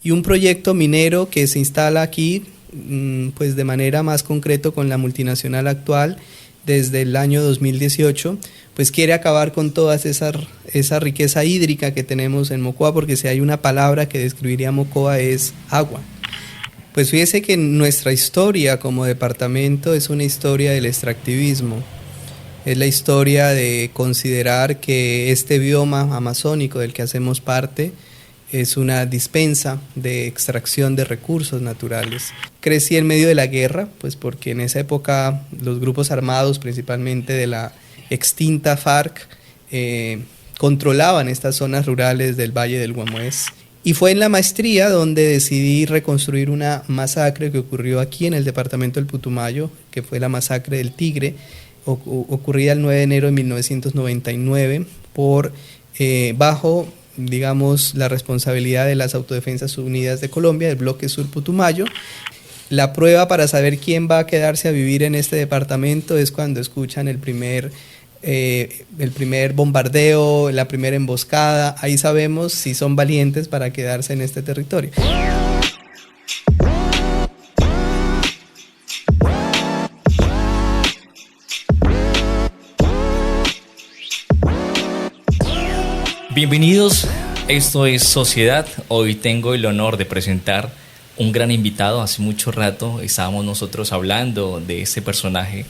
y un proyecto minero que se instala aquí pues de manera más concreto con la multinacional actual desde el año 2018, pues quiere acabar con toda esa riqueza hídrica que tenemos en Mocoa, porque si hay una palabra que describiría Mocoa es agua. Pues fíjese que nuestra historia como departamento es una historia del extractivismo, es la historia de considerar que este bioma amazónico del que hacemos parte es una dispensa de extracción de recursos naturales. Crecí en medio de la guerra, pues porque en esa época los grupos armados, principalmente de la extinta FARC, controlaban estas zonas rurales del Valle del Guamués. Y fue en la maestría donde decidí reconstruir una masacre que ocurrió aquí en el departamento del Putumayo, que fue la masacre del Tigre, ocurrida el 9 de enero de 1999 bajo, digamos, la responsabilidad de las Autodefensas Unidas de Colombia, del Bloque Sur Putumayo. La prueba para saber quién va a quedarse a vivir en este departamento es cuando escuchan el primer bombardeo, la primera emboscada. Ahí sabemos si son valientes para quedarse en este territorio. Bienvenidos, esto es Sociedad. Hoy tengo el honor de presentar un gran invitado. Hace mucho rato estábamos nosotros hablando de este personaje.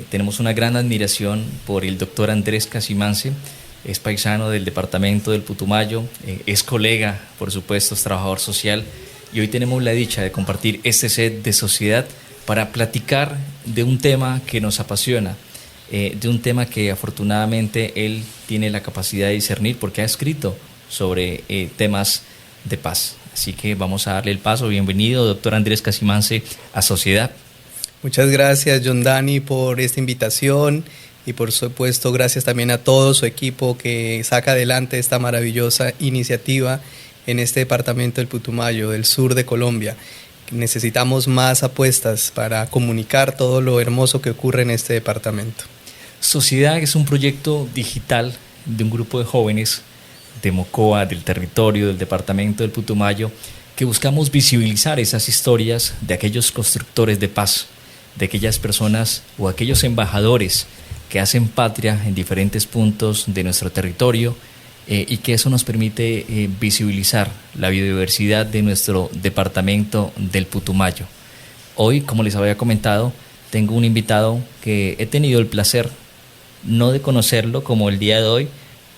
Tenemos una gran admiración por el doctor Andrés Casimance. Es paisano del departamento del Putumayo, es colega, por supuesto, es trabajador social, y hoy tenemos la dicha de compartir este set de Sociedad para platicar de un tema que nos apasiona, de un tema que afortunadamente él tiene la capacidad de discernir porque ha escrito sobre temas de paz. Así que vamos a darle el paso. Bienvenido, doctor Andrés Casimance, a Sociedad. Muchas gracias, John Dani, por esta invitación, y por supuesto gracias también a todo su equipo que saca adelante esta maravillosa iniciativa en este departamento del Putumayo, del sur de Colombia. Necesitamos más apuestas para comunicar todo lo hermoso que ocurre en este departamento. Sociedad es un proyecto digital de un grupo de jóvenes de Mocoa, del territorio, del departamento del Putumayo, que buscamos visibilizar esas historias de aquellos constructores de paz, de aquellas personas o aquellos embajadores que hacen patria en diferentes puntos de nuestro territorio, y que eso nos permite visibilizar la biodiversidad de nuestro departamento del Putumayo. Hoy, como les había comentado, tengo un invitado que he tenido el placer no de conocerlo como el día de hoy,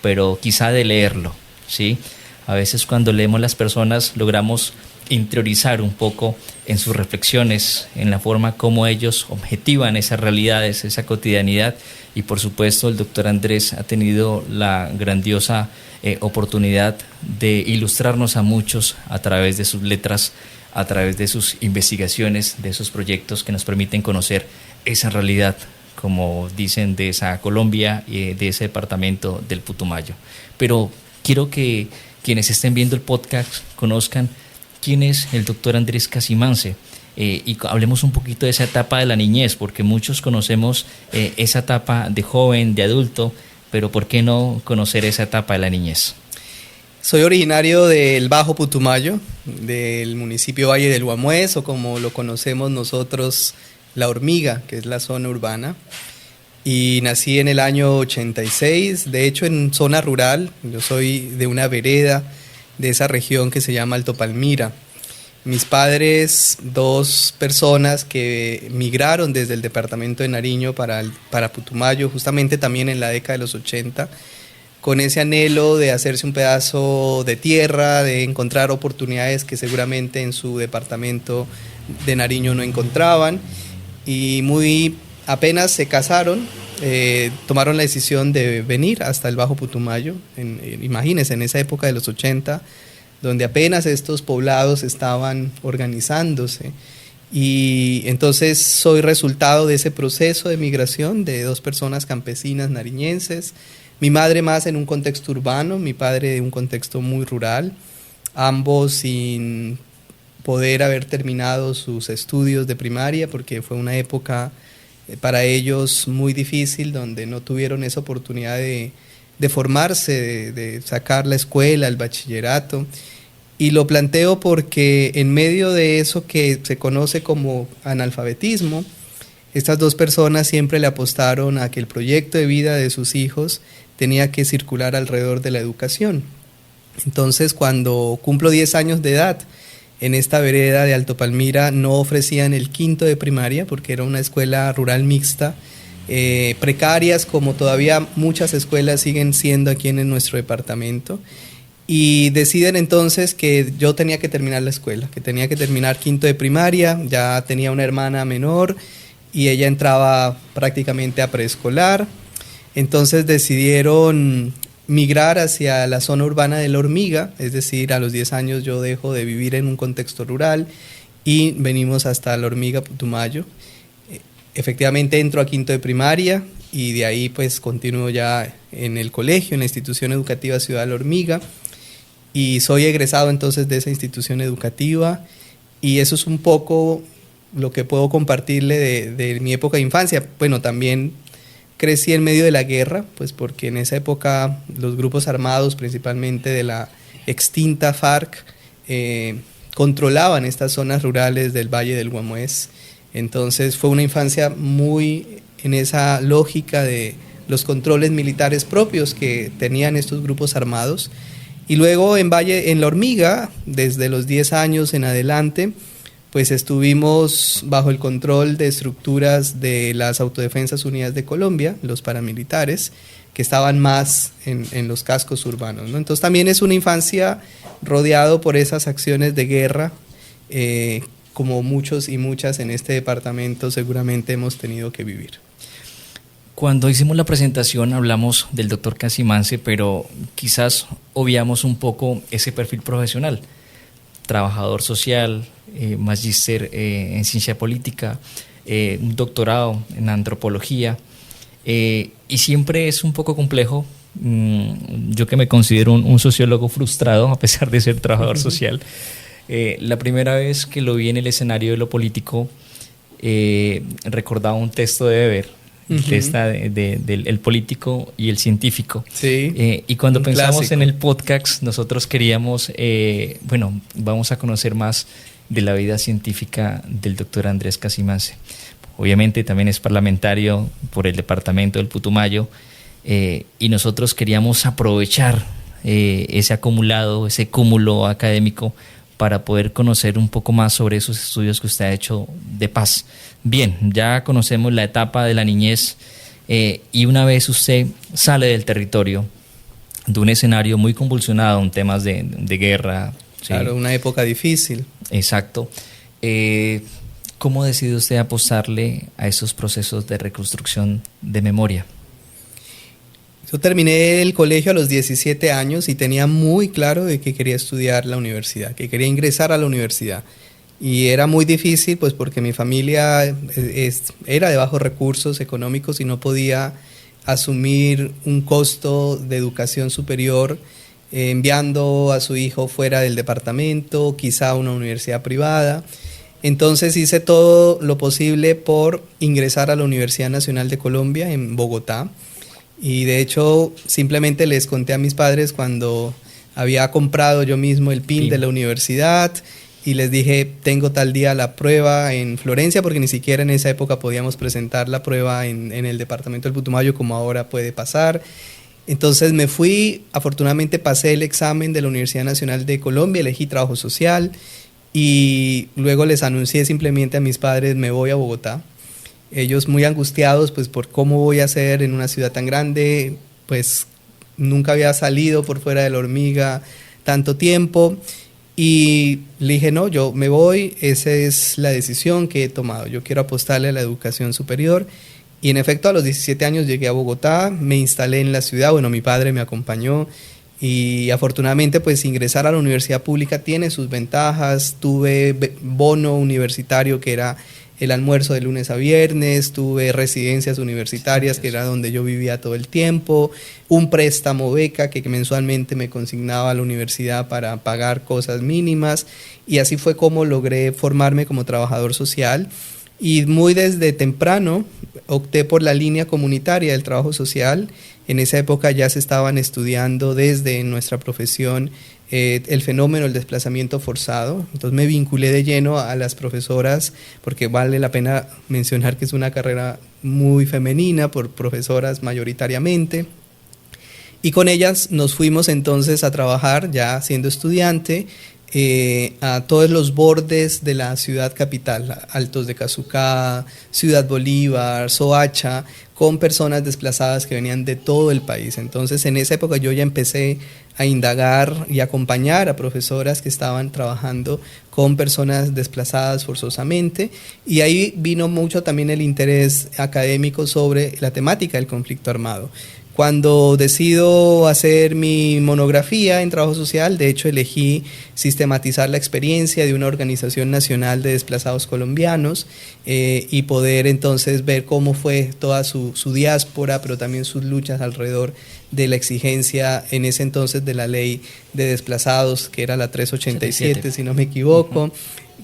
pero quizá de leerlo, ¿sí? A veces cuando leemos las personas logramos interiorizar un poco en sus reflexiones, en la forma como ellos objetivan esas realidades, esa cotidianidad, y por supuesto el doctor Andrés ha tenido la grandiosa oportunidad de ilustrarnos a muchos a través de sus letras, a través de sus investigaciones, de esos proyectos que nos permiten conocer esa realidad, como dicen, de esa Colombia y de ese departamento del Putumayo. Pero quiero que quienes estén viendo el podcast conozcan quién es el doctor Andrés Casimance, y hablemos un poquito de esa etapa de la niñez, porque muchos conocemos esa etapa de joven, de adulto, pero ¿por qué no conocer esa etapa de la niñez? Soy originario del Bajo Putumayo, del municipio Valle del Guamués, o como lo conocemos nosotros, La Hormiga, que es la zona urbana, y nací en el año 86, de hecho en zona rural. Yo soy de una vereda de esa región que se llama Alto Palmira. Mis padres, dos personas que migraron desde el departamento de Nariño para Putumayo, justamente también en la década de los 80, con ese anhelo de hacerse un pedazo de tierra, de encontrar oportunidades que seguramente en su departamento de Nariño no encontraban, y muy apenas se casaron, tomaron la decisión de venir hasta el Bajo Putumayo. Imagínense, en esa época de los 80, donde apenas estos poblados estaban organizándose, y entonces soy resultado de ese proceso de migración de dos personas campesinas nariñenses, mi madre más en un contexto urbano, mi padre en un contexto muy rural, ambos sin poder haber terminado sus estudios de primaria, porque fue una época para ellos muy difícil, donde no tuvieron esa oportunidad de formarse, de sacar la escuela, el bachillerato. Y lo planteo porque en medio de eso que se conoce como analfabetismo, estas dos personas siempre le apostaron a que el proyecto de vida de sus hijos tenía que circular alrededor de la educación. Entonces, cuando cumplo 10 años de edad, en esta vereda de Alto Palmira no ofrecían el quinto de primaria porque era una escuela rural mixta, precarias como todavía muchas escuelas siguen siendo aquí en nuestro departamento. Y deciden entonces que yo tenía que terminar la escuela, que tenía que terminar quinto de primaria, ya tenía una hermana menor y ella entraba prácticamente a preescolar. Entonces decidieron migrar hacia la zona urbana de La Hormiga, es decir, a los 10 años yo dejo de vivir en un contexto rural y venimos hasta La Hormiga, Putumayo. Efectivamente entro a quinto de primaria y de ahí pues continúo ya en el colegio, en la institución educativa Ciudad La Hormiga, y soy egresado entonces de esa institución educativa, y eso es un poco lo que puedo compartirle de mi época de infancia. Bueno, también crecí en medio de la guerra, pues porque en esa época los grupos armados, principalmente de la extinta FARC, controlaban estas zonas rurales del Valle del Guamués. Entonces fue una infancia muy en esa lógica de los controles militares propios que tenían estos grupos armados. Y luego en La Hormiga, desde los 10 años en adelante, pues estuvimos bajo el control de estructuras de las Autodefensas Unidas de Colombia, los paramilitares, que estaban más en los cascos urbanos, ¿no? Entonces también es una infancia rodeado por esas acciones de guerra, como muchos y muchas en este departamento seguramente hemos tenido que vivir. Cuando hicimos la presentación hablamos del doctor Casimance, pero quizás obviamos un poco ese perfil profesional. Trabajador social, magíster en ciencia política, un doctorado en antropología, y siempre es un poco complejo, yo que me considero un sociólogo frustrado a pesar de ser trabajador social, la primera vez que lo vi en el escenario de lo político, recordaba un texto de Weber, del político y el científico. Sí, y cuando pensamos clásico. en el podcast, nosotros queríamos, vamos a conocer más de la vida científica del doctor Andrés Casimance. Obviamente también es parlamentario por el departamento del Putumayo, y nosotros queríamos aprovechar ese acumulado, ese cúmulo académico para poder conocer un poco más sobre esos estudios que usted ha hecho de paz. Bien, ya conocemos la etapa de la niñez, y una vez usted sale del territorio, de un escenario muy convulsionado en temas de guerra. Claro, ¿sí? una época difícil. Exacto. ¿Cómo decide usted apostarle a esos procesos de reconstrucción de memoria? Yo terminé el colegio a los 17 años y tenía muy claro de que quería estudiar la universidad, que quería ingresar a la universidad. Y era muy difícil, pues porque mi familia era de bajos recursos económicos y no podía asumir un costo de educación superior enviando a su hijo fuera del departamento, quizá a una universidad privada. Entonces hice todo lo posible por ingresar a la Universidad Nacional de Colombia en Bogotá. Y de hecho simplemente les conté a mis padres cuando había comprado yo mismo el PIN de la universidad, y les dije, tengo tal día la prueba en Florencia, porque ni siquiera en esa época podíamos presentar la prueba en el departamento del Putumayo como ahora puede pasar. Entonces me fui, afortunadamente pasé el examen de la Universidad Nacional de Colombia, elegí trabajo social y luego les anuncié simplemente a mis padres, me voy a Bogotá. Ellos muy angustiados pues por cómo voy a hacer en una ciudad tan grande, pues nunca había salido por fuera de La Hormiga tanto tiempo, y le dije no, yo me voy, esa es la decisión que he tomado, yo quiero apostarle a la educación superior. Y en efecto a los 17 años llegué a Bogotá, me instalé en la ciudad, bueno, mi padre me acompañó y afortunadamente pues ingresar a la universidad pública tiene sus ventajas. Tuve bono universitario que era el almuerzo de lunes a viernes, tuve residencias universitarias que era donde yo vivía todo el tiempo, un préstamo beca que mensualmente me consignaba a la universidad para pagar cosas mínimas, y así fue como logré formarme como trabajador social. Y muy desde temprano opté por la línea comunitaria del trabajo social. En esa época ya se estaban estudiando desde nuestra profesión el fenómeno del desplazamiento forzado. Entonces me vinculé de lleno a las profesoras, porque vale la pena mencionar que es una carrera muy femenina, por profesoras mayoritariamente. Y con ellas nos fuimos entonces a trabajar, ya siendo estudiante, a todos los bordes de la ciudad capital, Altos de Cazucá, Ciudad Bolívar, Soacha, con personas desplazadas que venían de todo el país. Entonces en esa época yo ya empecé a indagar y acompañar a profesoras que estaban trabajando con personas desplazadas forzosamente, y ahí vino mucho también el interés académico sobre la temática del conflicto armado. Cuando decido hacer mi monografía en trabajo social, de hecho elegí sistematizar la experiencia de una organización nacional de desplazados colombianos, y poder entonces ver cómo fue toda su diáspora, pero también sus luchas alrededor de la exigencia en ese entonces de la ley de desplazados, que era la 387, si no me equivoco,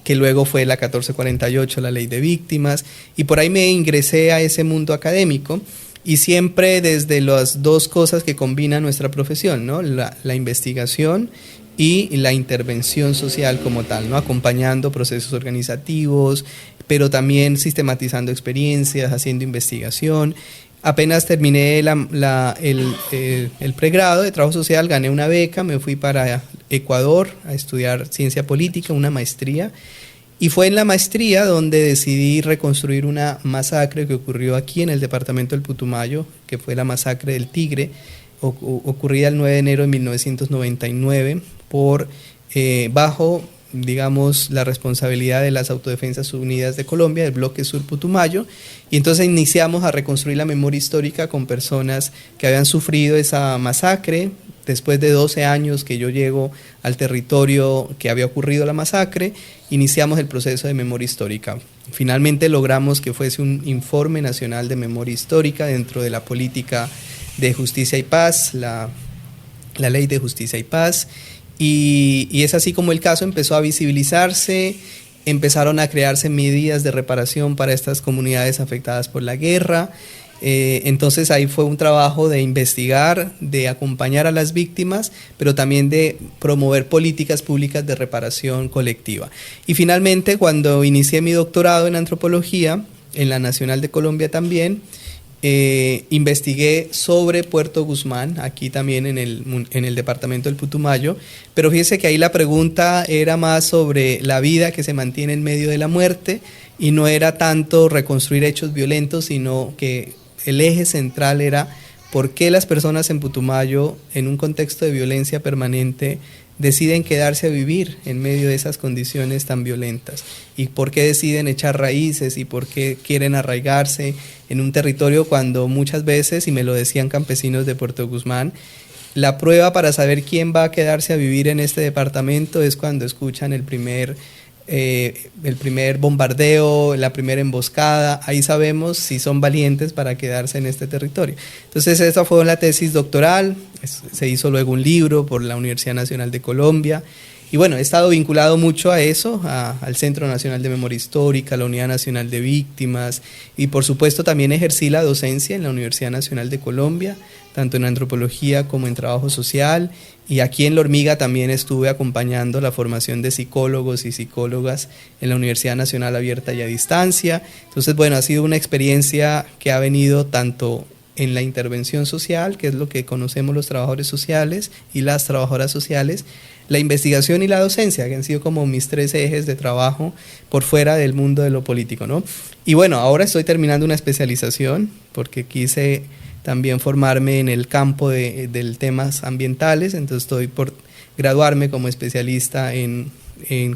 que luego fue la 1448, la ley de víctimas, y por ahí me ingresé a ese mundo académico. Y siempre desde las dos cosas que combina nuestra profesión, ¿no? La investigación y la intervención social como tal, ¿no? Acompañando procesos organizativos, pero también sistematizando experiencias, haciendo investigación. Apenas terminé el pregrado de trabajo social, gané una beca, me fui para Ecuador a estudiar ciencia política, una maestría. Y fue en la maestría donde decidí reconstruir una masacre que ocurrió aquí en el departamento del Putumayo, que fue la masacre del Tigre, ocurrida el 9 de enero de 1999, bajo, digamos, la responsabilidad de las Autodefensas Unidas de Colombia, del Bloque Sur Putumayo. Y entonces iniciamos a reconstruir la memoria histórica con personas que habían sufrido esa masacre. Después de 12 años que yo llego al territorio que había ocurrido la masacre, iniciamos el proceso de memoria histórica. Finalmente logramos que fuese un informe nacional de memoria histórica dentro de la política de justicia y paz, la ley de justicia y paz, y es así como el caso empezó a visibilizarse. Empezaron a crearse medidas de reparación para estas comunidades afectadas por la guerra. Entonces ahí fue un trabajo de investigar, de acompañar a las víctimas, pero también de promover políticas públicas de reparación colectiva. Y finalmente, cuando inicié mi doctorado en antropología, en la Nacional de Colombia también, investigué sobre Puerto Guzmán, aquí también en el departamento del Putumayo, pero fíjese que ahí la pregunta era más sobre la vida que se mantiene en medio de la muerte, y no era tanto reconstruir hechos violentos, sino que el eje central era por qué las personas en Putumayo, en un contexto de violencia permanente, deciden quedarse a vivir en medio de esas condiciones tan violentas, y por qué deciden echar raíces y por qué quieren arraigarse en un territorio cuando muchas veces, y me lo decían campesinos de Puerto Guzmán, la prueba para saber quién va a quedarse a vivir en este departamento es cuando escuchan el primer bombardeo, la primera emboscada. Ahí sabemos si son valientes para quedarse en este territorio. Entonces esa fue la tesis doctoral, se hizo luego un libro por la Universidad Nacional de Colombia, y bueno, he estado vinculado mucho a eso, al Centro Nacional de Memoria Histórica, a la Unidad Nacional de Víctimas, y por supuesto también ejercí la docencia en la Universidad Nacional de Colombia, tanto en antropología como en trabajo social, y aquí en La Hormiga también estuve acompañando la formación de psicólogos y psicólogas en la Universidad Nacional Abierta y a Distancia. Entonces, bueno, ha sido una experiencia que ha venido tanto en la intervención social, que es lo que conocemos los trabajadores sociales y las trabajadoras sociales, la investigación y la docencia, que han sido como mis tres ejes de trabajo por fuera del mundo de lo político, ¿no? Y bueno, ahora estoy terminando una especialización porque quise también formarme en el campo de temas ambientales, entonces estoy por graduarme como especialista en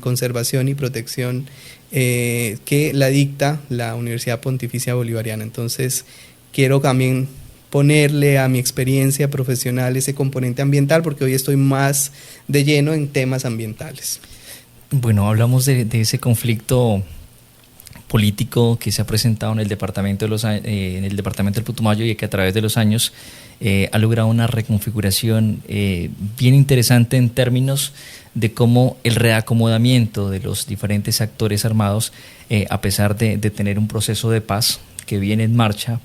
conservación y protección, que la dicta la Universidad Pontificia Bolivariana. Entonces quiero también ponerle a mi experiencia profesional ese componente ambiental, porque hoy estoy más de lleno en temas ambientales. Bueno, hablamos de ese conflicto político que se ha presentado en el departamento del Putumayo, y que a través de los años ha logrado una reconfiguración bien interesante en términos de cómo el reacomodamiento de los diferentes actores armados, a pesar de tener un proceso de paz que viene en marcha,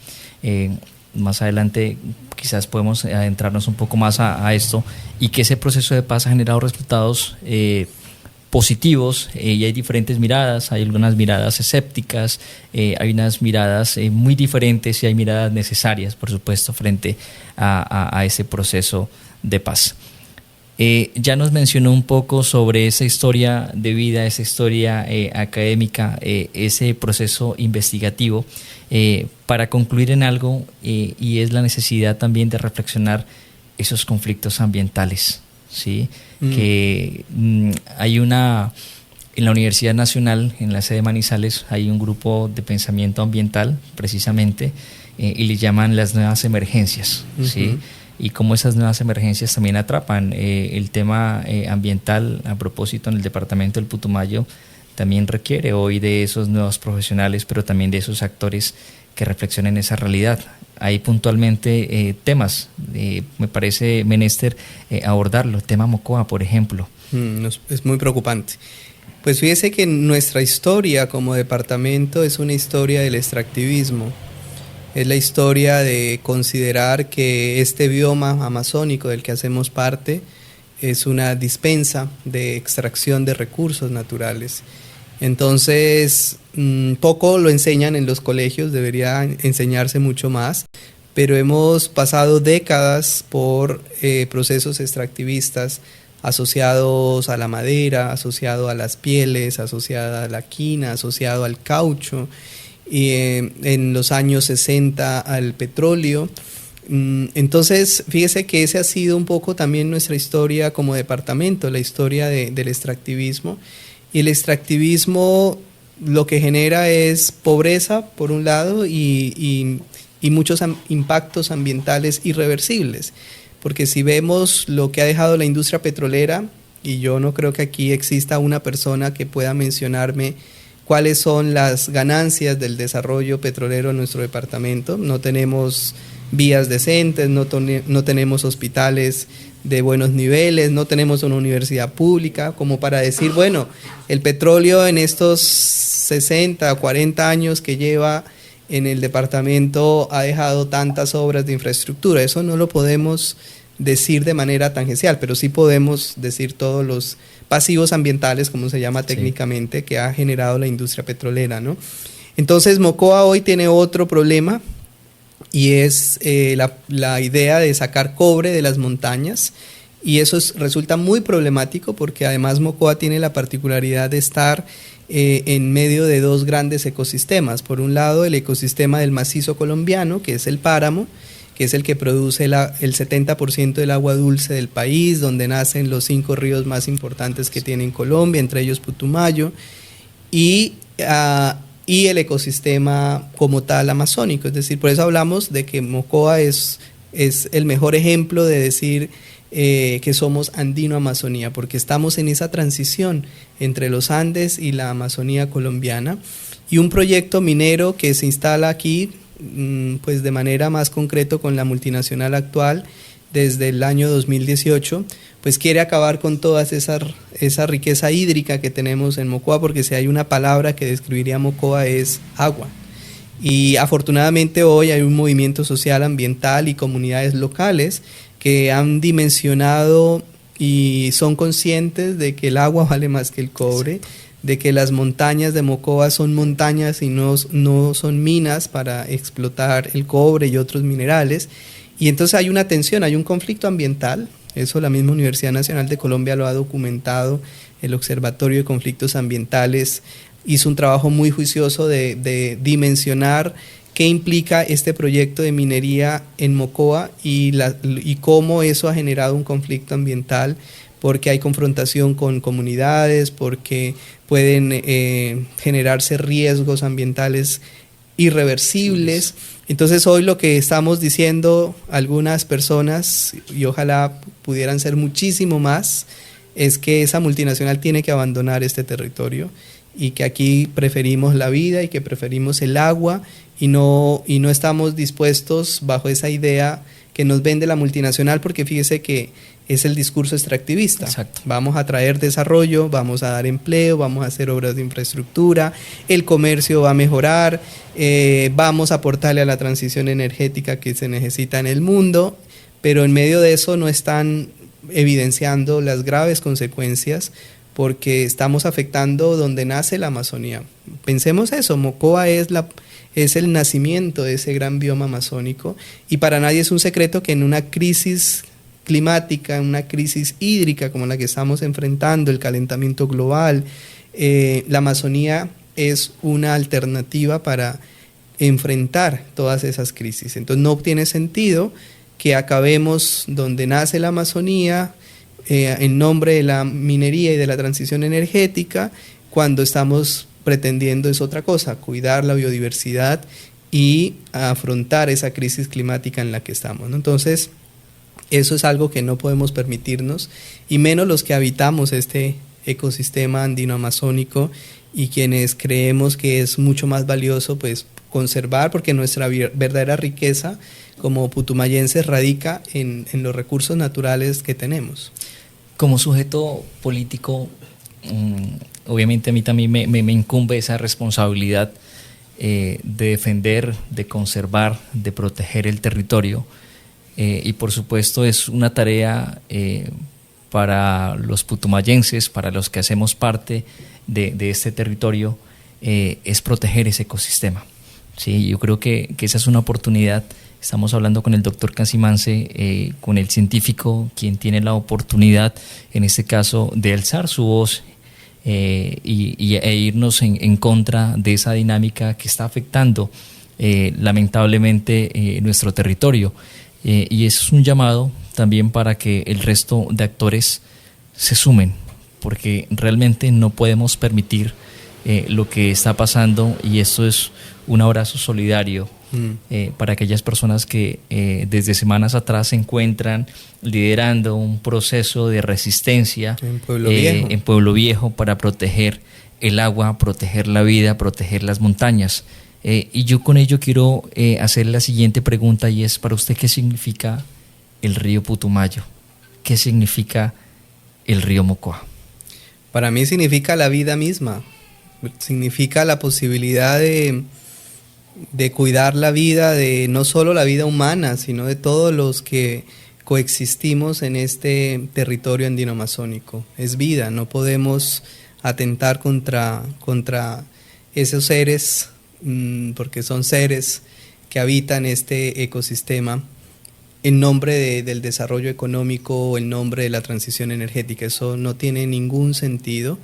más adelante quizás podemos adentrarnos un poco más a esto, y que ese proceso de paz ha generado resultados positivos, y hay diferentes miradas, hay algunas miradas escépticas, hay unas miradas muy diferentes, y hay miradas necesarias, por supuesto, frente a ese proceso de paz. Ya nos mencionó un poco sobre esa historia de vida, esa historia académica, ese proceso investigativo. Para concluir en algo, y es la necesidad también de reflexionar esos conflictos ambientales, ¿sí? Que hay en la Universidad Nacional, en la sede de Manizales, hay un grupo de pensamiento ambiental, precisamente, y le llaman las nuevas emergencias, ¿sí? Y cómo esas nuevas emergencias también atrapan el tema ambiental. A propósito, en el departamento del Putumayo también requiere hoy de esos nuevos profesionales, pero también de esos actores que reflexionen esa realidad. Hay puntualmente temas, me parece menester abordarlo, el tema Mocoa, por ejemplo. Es muy preocupante. Pues fíjese que nuestra historia como departamento es una historia del extractivismo. Es la historia de considerar que este bioma amazónico del que hacemos parte es una dispensa de extracción de recursos naturales. Entonces, poco lo enseñan en los colegios, debería enseñarse mucho más, pero hemos pasado décadas por procesos extractivistas asociados a la madera, asociados a las pieles, asociados a la quina, asociados al caucho, y en los años 60 al petróleo. Entonces, fíjese que ese ha sido un poco también nuestra historia como departamento, la historia del extractivismo. Y el extractivismo lo que genera es pobreza, por un lado, y muchos impactos ambientales irreversibles. Porque si vemos lo que ha dejado la industria petrolera, y yo no creo que aquí exista una persona que pueda mencionarme cuáles son las ganancias del desarrollo petrolero en nuestro departamento. No tenemos vías decentes, no tenemos hospitales de buenos niveles, no tenemos una universidad pública como para decir, bueno, el petróleo en estos 60 o 40 años que lleva en el departamento ha dejado tantas obras de infraestructura. Eso no lo podemos decir de manera tangencial, pero sí podemos decir todos los pasivos ambientales, como se llama técnicamente, que ha generado la industria petrolera, ¿no? Entonces, Mocoa hoy tiene otro problema, y es la idea de sacar cobre de las montañas, y eso resulta muy problemático porque además Mocoa tiene la particularidad de estar en medio de dos grandes ecosistemas. Por un lado, el ecosistema del macizo colombiano, que es el páramo, que es el que produce el 70% del agua dulce del país, donde nacen los 5 ríos más importantes que tiene Colombia, entre ellos Putumayo, y el ecosistema como tal amazónico. Es decir, por eso hablamos de que Mocoa es el mejor ejemplo de decir que somos andino-amazonía, porque estamos en esa transición entre los Andes y la Amazonía colombiana, y un proyecto minero que se instala aquí, pues de manera más concreto con la multinacional actual desde el año 2018, pues quiere acabar con toda esa riqueza hídrica que tenemos en Mocoa, porque si hay una palabra que describiría Mocoa es agua. Y afortunadamente hoy hay un movimiento social, ambiental y comunidades locales que han dimensionado y son conscientes de que el agua vale más que el cobre, de que las montañas de Mocoa son montañas y no son minas para explotar el cobre y otros minerales. Y entonces hay una tensión, hay un conflicto ambiental. Eso la misma Universidad Nacional de Colombia lo ha documentado. El Observatorio de Conflictos Ambientales hizo un trabajo muy juicioso de dimensionar qué implica este proyecto de minería en Mocoa y cómo eso ha generado un conflicto ambiental, porque hay confrontación con comunidades, porque pueden generarse riesgos ambientales irreversibles. Entonces hoy lo que estamos diciendo algunas personas, y ojalá pudieran ser muchísimo más, es que esa multinacional tiene que abandonar este territorio, y que aquí preferimos la vida y que preferimos el agua, y no estamos dispuestos bajo esa idea que nos vende la multinacional, porque fíjese que es el discurso extractivista. Exacto. Vamos a traer desarrollo, vamos a dar empleo, vamos a hacer obras de infraestructura, el comercio va a mejorar, vamos a aportarle a la transición energética que se necesita en el mundo, pero en medio de eso no están evidenciando las graves consecuencias, porque estamos afectando donde nace la Amazonía. Pensemos eso, Mocoa es el nacimiento de ese gran bioma amazónico, y para nadie es un secreto que en una crisis climática, en una crisis hídrica como la que estamos enfrentando, el calentamiento global, la Amazonía es una alternativa para enfrentar todas esas crisis. Entonces no tiene sentido que acabemos donde nace la Amazonía en nombre de la minería y de la transición energética, cuando estamos pretendiendo es otra cosa, cuidar la biodiversidad y afrontar esa crisis climática en la que estamos, ¿no? Entonces, eso es algo que no podemos permitirnos, y menos los que habitamos este ecosistema andino-amazónico y quienes creemos que es mucho más valioso pues conservar, porque nuestra verdadera riqueza como putumayenses radica en los recursos naturales que tenemos. Como sujeto político, obviamente a mí también me incumbe esa responsabilidad de defender, de conservar, de proteger el territorio. Y por supuesto es una tarea para los putumayenses, para los que hacemos parte de este territorio, es proteger ese ecosistema. Sí, yo creo que esa es una oportunidad. Estamos hablando con el doctor Casimance, con el científico, quien tiene la oportunidad, en este caso, de alzar su voz e irnos en contra de esa dinámica que está afectando lamentablemente nuestro territorio. Y es un llamado también para que el resto de actores se sumen, porque realmente no podemos permitir lo que está pasando, y esto es un abrazo solidario para aquellas personas que desde semanas atrás se encuentran liderando un proceso de resistencia en Pueblo Viejo para proteger el agua, proteger la vida, proteger las montañas. Y yo con ello quiero hacer la siguiente pregunta, y es: para usted, ¿qué significa el río Putumayo? ¿Qué significa el río Mocoa? Para mí significa la vida misma, significa la posibilidad de cuidar la vida, de no solo la vida humana, sino de todos los que coexistimos en este territorio andino-amazónico. Es vida, no podemos atentar contra esos seres, porque son seres que habitan este ecosistema en nombre del desarrollo económico o en nombre de la transición energética. Eso no tiene ningún sentido,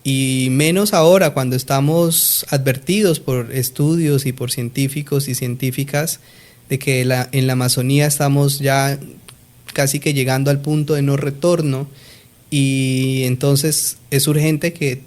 y menos ahora cuando estamos advertidos por estudios y por científicos y científicas de que en la Amazonía estamos ya casi que llegando al punto de no retorno, y entonces es urgente que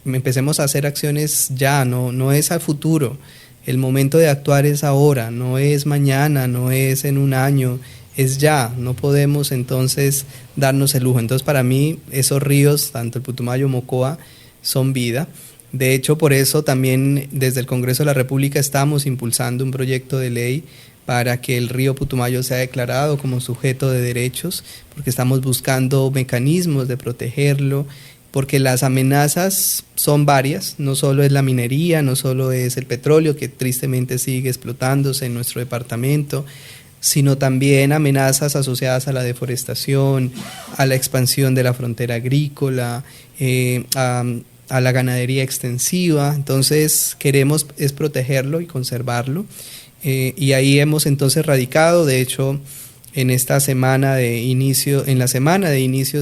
empecemos a hacer acciones ya, no es a futuro. El momento de actuar es ahora, no es mañana, no es en un año, es ya. No podemos entonces darnos el lujo. Entonces, para mí esos ríos, tanto el Putumayo, Mocoa, son vida. De hecho, por eso también desde el Congreso de la República estamos impulsando un proyecto de ley para que el río Putumayo sea declarado como sujeto de derechos, porque estamos buscando mecanismos de protegerlo, porque las amenazas son varias, no solo es la minería, no solo es el petróleo que tristemente sigue explotándose en nuestro departamento, sino también amenazas asociadas a la deforestación, a la expansión de la frontera agrícola, a la ganadería extensiva. Entonces queremos es protegerlo y conservarlo, y ahí hemos entonces radicado. De hecho, en la semana de inicios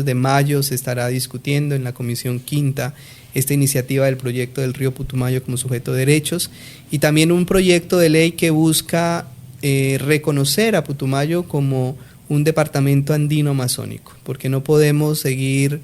de mayo se estará discutiendo en la Comisión Quinta esta iniciativa del proyecto del río Putumayo como sujeto de derechos, y también un proyecto de ley que busca reconocer a Putumayo como un departamento andino amazónico, porque no podemos seguir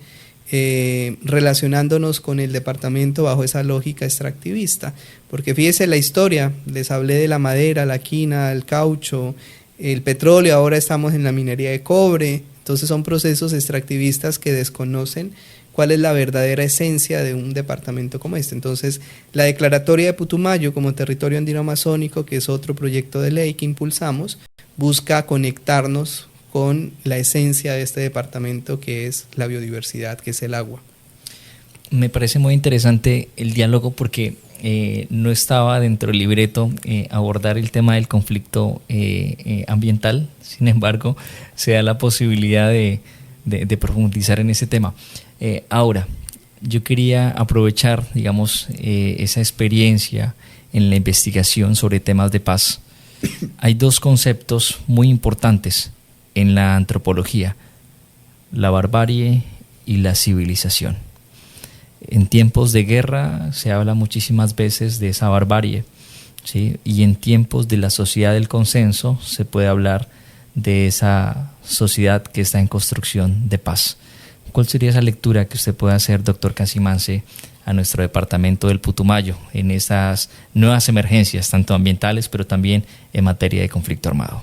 relacionándonos con el departamento bajo esa lógica extractivista, porque fíjese la historia, les hablé de la madera, la quina, el caucho, el petróleo, ahora estamos en la minería de cobre. Entonces son procesos extractivistas que desconocen cuál es la verdadera esencia de un departamento como este. Entonces, la declaratoria de Putumayo como territorio andino amazónico, que es otro proyecto de ley que impulsamos, busca conectarnos con la esencia de este departamento, que es la biodiversidad, que es el agua. Me parece muy interesante el diálogo porque no estaba dentro del libreto abordar el tema del conflicto ambiental. Sin embargo, se da la posibilidad de profundizar en ese tema. Ahora, yo quería aprovechar, digamos, esa experiencia en la investigación sobre temas de paz. Hay dos conceptos muy importantes en la antropología: la barbarie y la civilización. En tiempos de guerra se habla muchísimas veces de esa barbarie, ¿sí? Y en tiempos de la sociedad del consenso se puede hablar de esa sociedad que está en construcción de paz. ¿Cuál sería esa lectura que usted puede hacer, doctor Casimance, a nuestro departamento del Putumayo en esas nuevas emergencias, tanto ambientales, pero también en materia de conflicto armado?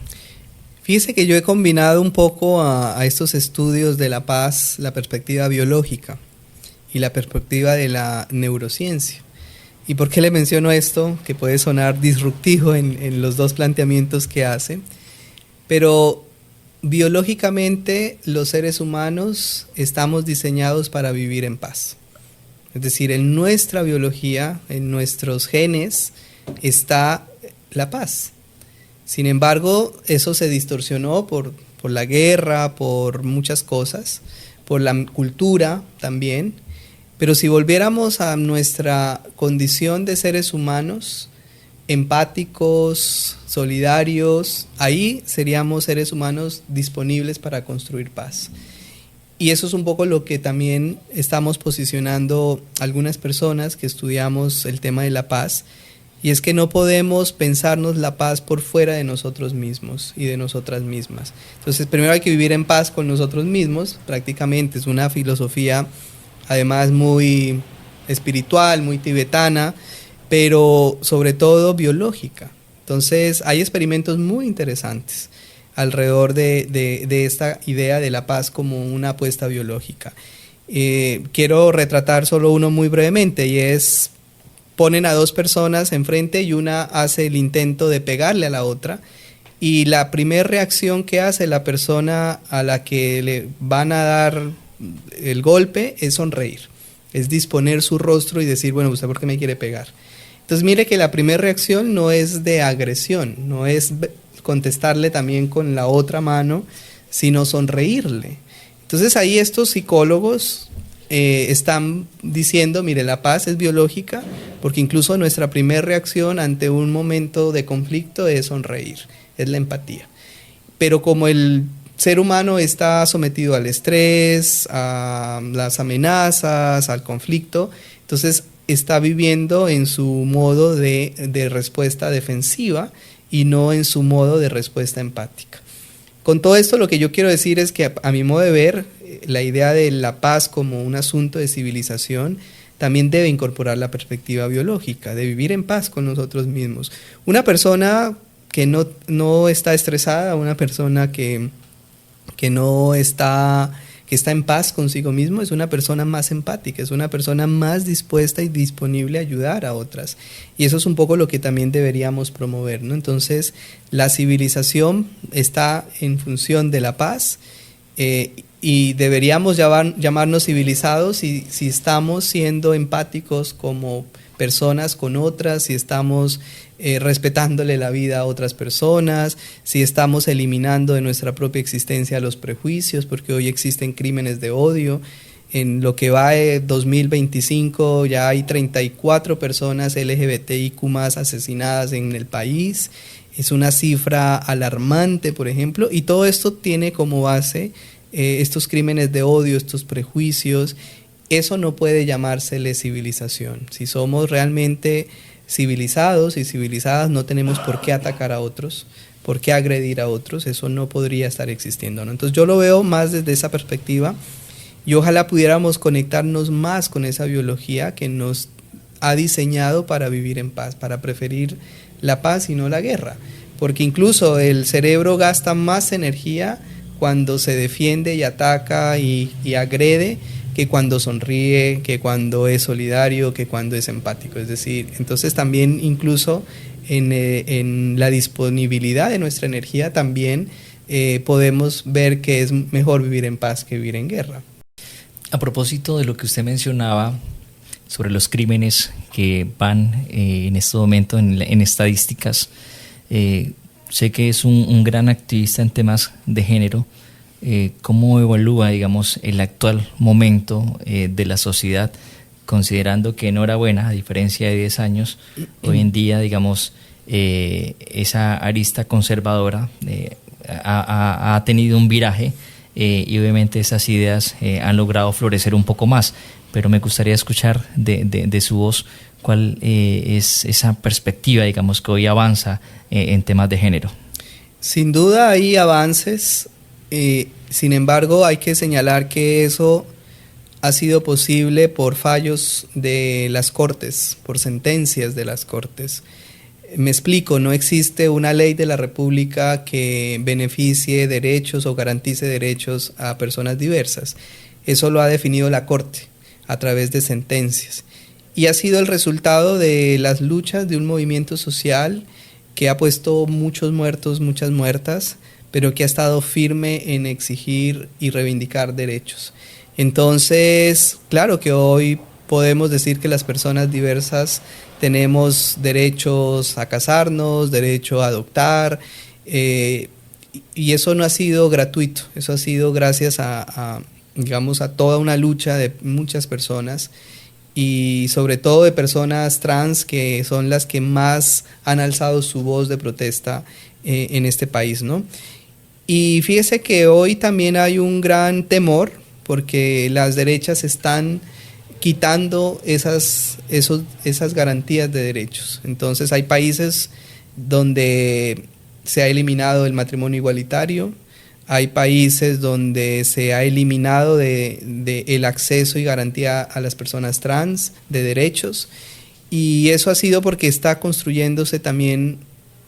Fíjese que yo he combinado un poco a estos estudios de la paz, la perspectiva biológica y la perspectiva de la neurociencia. ¿Y por qué le menciono esto? Que puede sonar disruptivo en los dos planteamientos que hace, pero biológicamente los seres humanos estamos diseñados para vivir en paz. Es decir, en nuestra biología, en nuestros genes, está la paz. Sin embargo, eso se distorsionó por la guerra, por muchas cosas, por la cultura también. Pero si volviéramos a nuestra condición de seres humanos, empáticos, solidarios, ahí seríamos seres humanos disponibles para construir paz. Y eso es un poco lo que también estamos posicionando algunas personas que estudiamos el tema de la paz, y es que no podemos pensarnos la paz por fuera de nosotros mismos y de nosotras mismas. Entonces, primero hay que vivir en paz con nosotros mismos, prácticamente es una filosofía además muy espiritual, muy tibetana, pero sobre todo biológica. Entonces hay experimentos muy interesantes alrededor de esta idea de la paz como una apuesta biológica. Quiero retratar solo uno muy brevemente, y es: ponen a dos personas enfrente y una hace el intento de pegarle a la otra, y la primera reacción que hace la persona a la que le van a dar el golpe es sonreír, es disponer su rostro y decir, bueno, ¿usted por qué me quiere pegar? Entonces mire que la primera reacción no es de agresión, no es contestarle también con la otra mano, sino sonreírle. Entonces ahí estos psicólogos están diciendo, mire, la paz es biológica, porque incluso nuestra primera reacción ante un momento de conflicto es sonreír, es la empatía. Pero como el ser humano está sometido al estrés, a las amenazas, al conflicto, entonces está viviendo en su modo de respuesta defensiva y no en su modo de respuesta empática. Con todo esto, lo que yo quiero decir es que, a mi modo de ver, la idea de la paz como un asunto de civilización también debe incorporar la perspectiva biológica, de vivir en paz con nosotros mismos. Una persona que no está estresada, una persona que está en paz consigo mismo, es una persona más empática, es una persona más dispuesta y disponible a ayudar a otras. Y eso es un poco lo que también deberíamos promover, ¿no? Entonces, la civilización está en función de la paz, y deberíamos llamarnos civilizados si estamos siendo empáticos como personas con otras, si estamos respetándole la vida a otras personas, si estamos eliminando de nuestra propia existencia los prejuicios, porque hoy existen crímenes de odio. En lo que va de 2025 ya hay 34 personas LGBTIQ+ asesinadas en el país. Es una cifra alarmante, por ejemplo, y todo esto tiene como base estos crímenes de odio, estos prejuicios. Eso no puede llamársele civilización. Si somos realmente civilizados y civilizadas, no tenemos por qué atacar a otros, por qué agredir a otros. Eso no podría estar existiendo, ¿no? Entonces yo lo veo más desde esa perspectiva, y ojalá pudiéramos conectarnos más con esa biología que nos ha diseñado para vivir en paz, para preferir la paz y no la guerra, porque incluso el cerebro gasta más energía cuando se defiende y ataca y agrede, que cuando sonríe, que cuando es solidario, que cuando es empático. Es decir, entonces también incluso en la disponibilidad de nuestra energía también podemos ver que es mejor vivir en paz que vivir en guerra. A propósito de lo que usted mencionaba sobre los crímenes que van en este momento en estadísticas, sé que es un gran activista en temas de género. ¿Cómo evalúa, digamos, el actual momento de la sociedad, considerando que enhorabuena, a diferencia de 10 años, hoy en día, digamos, esa arista conservadora ha tenido un viraje y obviamente esas ideas han logrado florecer un poco más? Pero me gustaría escuchar de su voz cuál es esa perspectiva, digamos, que hoy avanza en temas de género. Sin duda hay avances, sin embargo hay que señalar que eso ha sido posible por fallos de las Cortes, por sentencias de las Cortes. Me explico, no existe una ley de la República que beneficie derechos o garantice derechos a personas diversas. Eso lo ha definido la Corte a través de sentencias. Y ha sido el resultado de las luchas de un movimiento social que ha puesto muchos muertos, muchas muertas, pero que ha estado firme en exigir y reivindicar derechos. Entonces, claro que hoy podemos decir que las personas diversas tenemos derechos a casarnos, derecho a adoptar, y eso no ha sido gratuito, eso ha sido gracias digamos, a toda una lucha de muchas personas y sobre todo de personas trans que son las que más han alzado su voz de protesta en este país, ¿no? Y fíjese que hoy también hay un gran temor porque las derechas están quitando esas garantías de derechos. Entonces hay países donde se ha eliminado el matrimonio igualitario, hay países donde se ha eliminado el acceso y garantía a las personas trans de derechos, y eso ha sido porque está construyéndose también,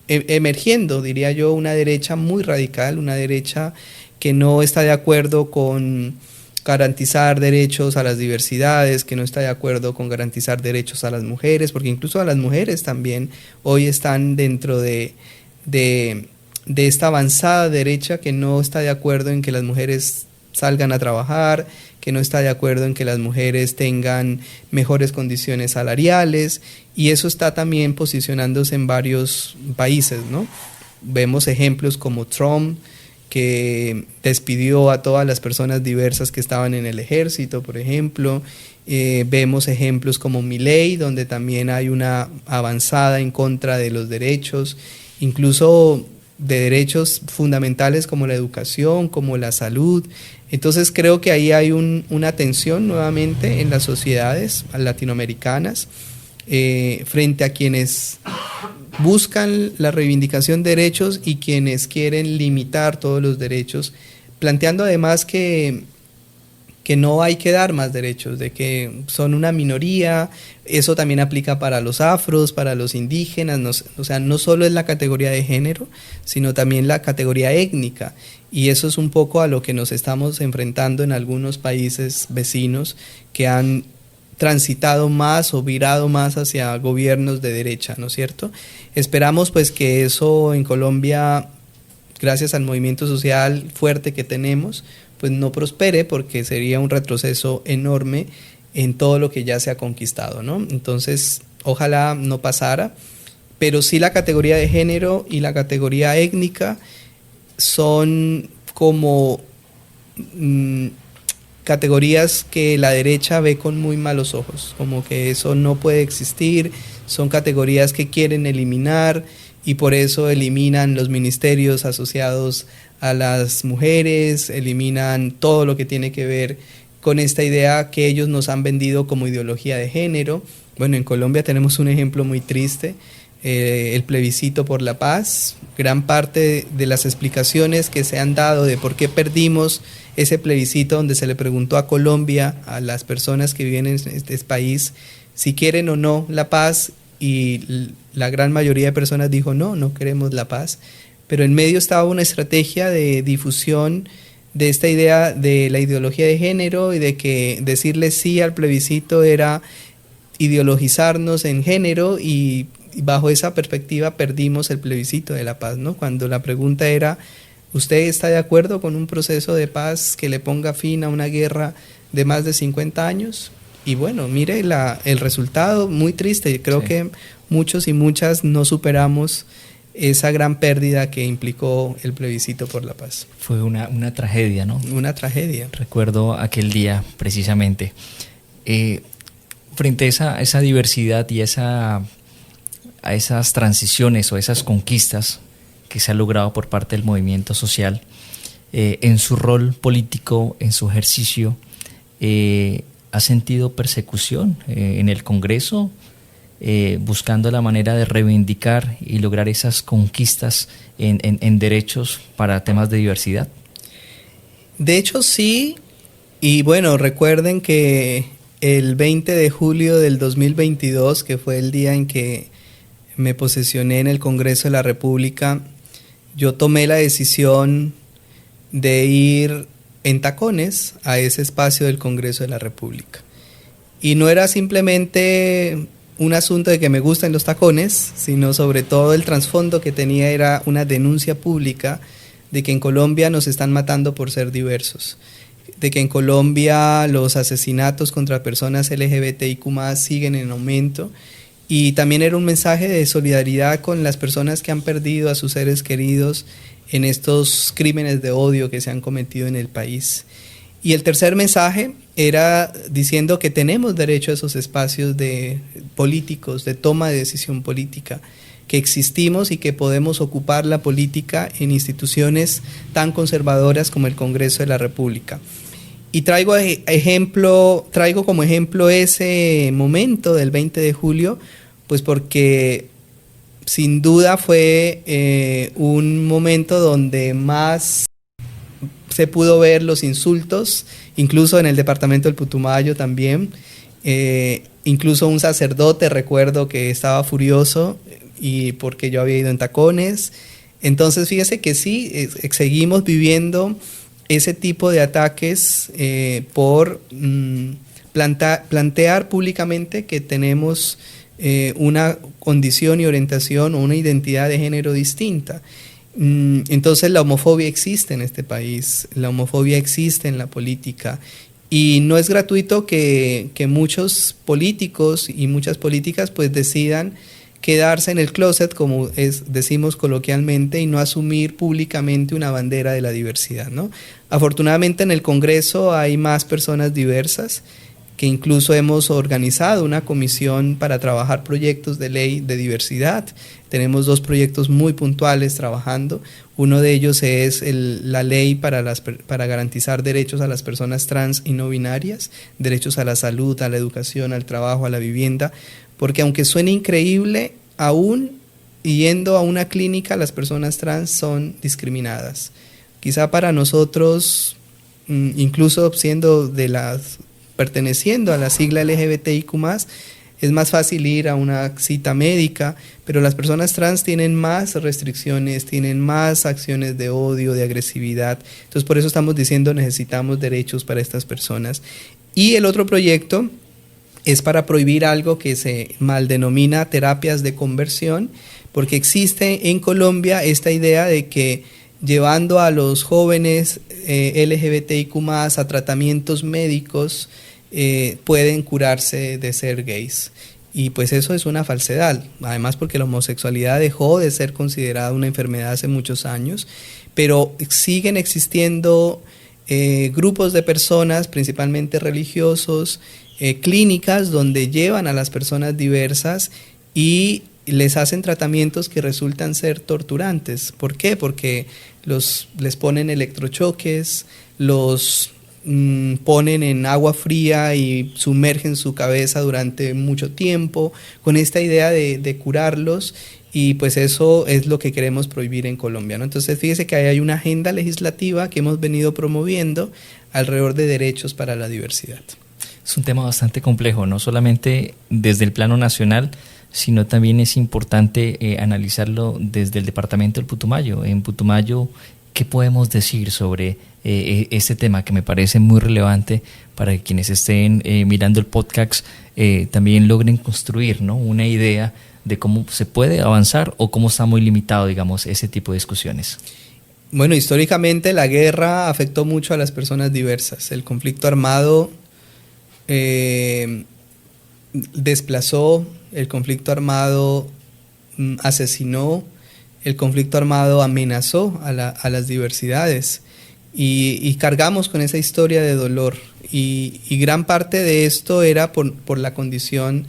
emergiendo, diría yo, una derecha muy radical, una derecha que no está de acuerdo con garantizar derechos a las diversidades, que no está de acuerdo con garantizar derechos a las mujeres, porque incluso a las mujeres también hoy están dentro de esta avanzada derecha que no está de acuerdo en que las mujeres salgan a trabajar, que no está de acuerdo en que las mujeres tengan mejores condiciones salariales, y eso está también posicionándose en varios países, ¿no? Vemos ejemplos como Trump, que despidió a todas las personas diversas que estaban en el ejército, por ejemplo. Vemos ejemplos como Milei, donde también hay una avanzada en contra de los derechos, incluso de derechos fundamentales como la educación, como la salud. Entonces creo que ahí hay una tensión nuevamente en las sociedades latinoamericanas frente a quienes buscan la reivindicación de derechos y quienes quieren limitar todos los derechos, planteando además que no hay que dar más derechos, de que son una minoría. Eso también aplica para los afros, para los indígenas, o sea, no solo es la categoría de género, sino también la categoría étnica, y eso es un poco a lo que nos estamos enfrentando en algunos países vecinos que han transitado más o virado más hacia gobiernos de derecha, ¿no es cierto? Esperamos pues que eso en Colombia, gracias al movimiento social fuerte que tenemos, pues no prospere, porque sería un retroceso enorme en todo lo que ya se ha conquistado, ¿no? Entonces, ojalá no pasara, pero sí la categoría de género y la categoría étnica son como categorías que la derecha ve con muy malos ojos, como que eso no puede existir, son categorías que quieren eliminar, y por eso eliminan los ministerios asociados a las mujeres, eliminan todo lo que tiene que ver con esta idea que ellos nos han vendido como ideología de género. Bueno, en Colombia tenemos un ejemplo muy triste, el plebiscito por la paz. Gran parte de las explicaciones que se han dado de por qué perdimos ese plebiscito, donde se le preguntó a Colombia, a las personas que viven en este país, si quieren o no la paz, y la gran mayoría de personas dijo no queremos la paz, pero en medio estaba una estrategia de difusión de esta idea de la ideología de género, y de que decirle sí al plebiscito era ideologizarnos en género y bajo esa perspectiva perdimos el plebiscito de la paz, ¿no? Cuando la pregunta era, ¿usted está de acuerdo con un proceso de paz que le ponga fin a una guerra de más de 50 años? Y bueno, mire el resultado, muy triste. Creo que muchos y muchas no superamos esa gran pérdida que implicó el plebiscito por la paz. Fue una tragedia, ¿no? Una tragedia. Recuerdo aquel día precisamente. Frente a esa diversidad y a esas transiciones o esas conquistas que se ha logrado por parte del movimiento social, en su rol político, en su ejercicio, ¿ha sentido persecución en el Congreso, buscando la manera de reivindicar y lograr esas conquistas en derechos para temas de diversidad? De hecho, sí. Y bueno, recuerden que el 20 de julio del 2022, que fue el día en que me posesioné en el Congreso de la República, yo tomé la decisión de ir en tacones a ese espacio del Congreso de la República. Y no era simplemente un asunto de que me gustan los tacones, sino sobre todo el trasfondo que tenía era una denuncia pública de que en Colombia nos están matando por ser diversos, de que en Colombia los asesinatos contra personas LGBTIQ+ siguen en aumento, y también era un mensaje de solidaridad con las personas que han perdido a sus seres queridos en estos crímenes de odio que se han cometido en el país. Y el tercer mensaje era diciendo que tenemos derecho a esos espacios políticos, de toma de decisión política, que existimos y que podemos ocupar la política en instituciones tan conservadoras como el Congreso de la República. Y traigo como ejemplo ese momento del 20 de julio, pues porque sin duda fue un momento donde más se pudo ver los insultos, incluso en el departamento del Putumayo también. Incluso un sacerdote, recuerdo que estaba furioso y porque yo había ido en tacones. Entonces fíjese que sí, seguimos viviendo ese tipo de ataques por plantear públicamente que tenemos una condición y orientación o una identidad de género distinta. Entonces la homofobia existe en este país, la homofobia existe en la política, y no es gratuito que muchos políticos y muchas políticas pues decidan quedarse en el closet, como decimos coloquialmente, y no asumir públicamente una bandera de la diversidad, ¿no? Afortunadamente en el Congreso hay más personas diversas, que incluso hemos organizado una comisión para trabajar proyectos de ley de diversidad. Tenemos 2 proyectos muy puntuales trabajando. Uno de ellos es la ley para garantizar derechos a las personas trans y no binarias, derechos a la salud, a la educación, al trabajo, a la vivienda, porque aunque suene increíble, aún yendo a una clínica las personas trans son discriminadas. Quizá para nosotros, incluso perteneciendo a la sigla LGBTIQ+, es más fácil ir a una cita médica, pero las personas trans tienen más restricciones, tienen más acciones de odio, de agresividad. Entonces por eso estamos diciendo necesitamos derechos para estas personas. Y el otro proyecto es para prohibir algo que se mal denomina terapias de conversión, porque existe en Colombia esta idea de que llevando a los jóvenes LGBTIQ+ a tratamientos médicos pueden curarse de ser gays. Y pues eso es una falsedad, además porque la homosexualidad dejó de ser considerada una enfermedad hace muchos años, pero siguen existiendo grupos de personas, principalmente religiosos, clínicas donde llevan a las personas diversas y les hacen tratamientos que resultan ser torturantes. ¿Por qué? Porque les ponen electrochoques, los ponen en agua fría y sumergen su cabeza durante mucho tiempo con esta idea de curarlos, y pues eso es lo que queremos prohibir en Colombia, ¿no? Entonces fíjese que hay una agenda legislativa que hemos venido promoviendo alrededor de derechos para la diversidad. Es un tema bastante complejo, no solamente desde el plano nacional, sino también es importante analizarlo desde el departamento del Putumayo. En Putumayo ¿qué podemos decir sobre este tema que me parece muy relevante para que quienes estén mirando el podcast también logren construir, ¿no?, una idea de cómo se puede avanzar o cómo está muy limitado, digamos, ese tipo de discusiones? Bueno, históricamente la guerra afectó mucho a las personas diversas. El conflicto armado desplazó, el conflicto armado asesinó, el conflicto armado amenazó a las diversidades y cargamos con esa historia de dolor y gran parte de esto era por la condición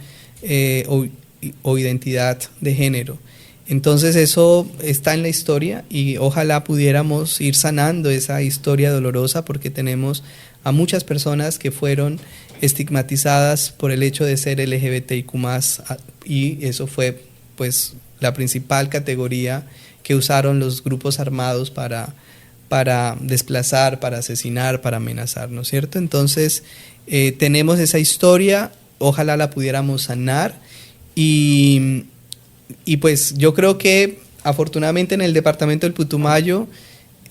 o identidad de género. Entonces eso está en la historia y ojalá pudiéramos ir sanando esa historia dolorosa, porque tenemos a muchas personas que fueron estigmatizadas por el hecho de ser LGBTIQ+, y eso fue pues la principal categoría que usaron los grupos armados para desplazar, para asesinar, para amenazar, ¿no es cierto? Entonces tenemos esa historia, ojalá la pudiéramos sanar y pues yo creo que afortunadamente en el departamento del Putumayo,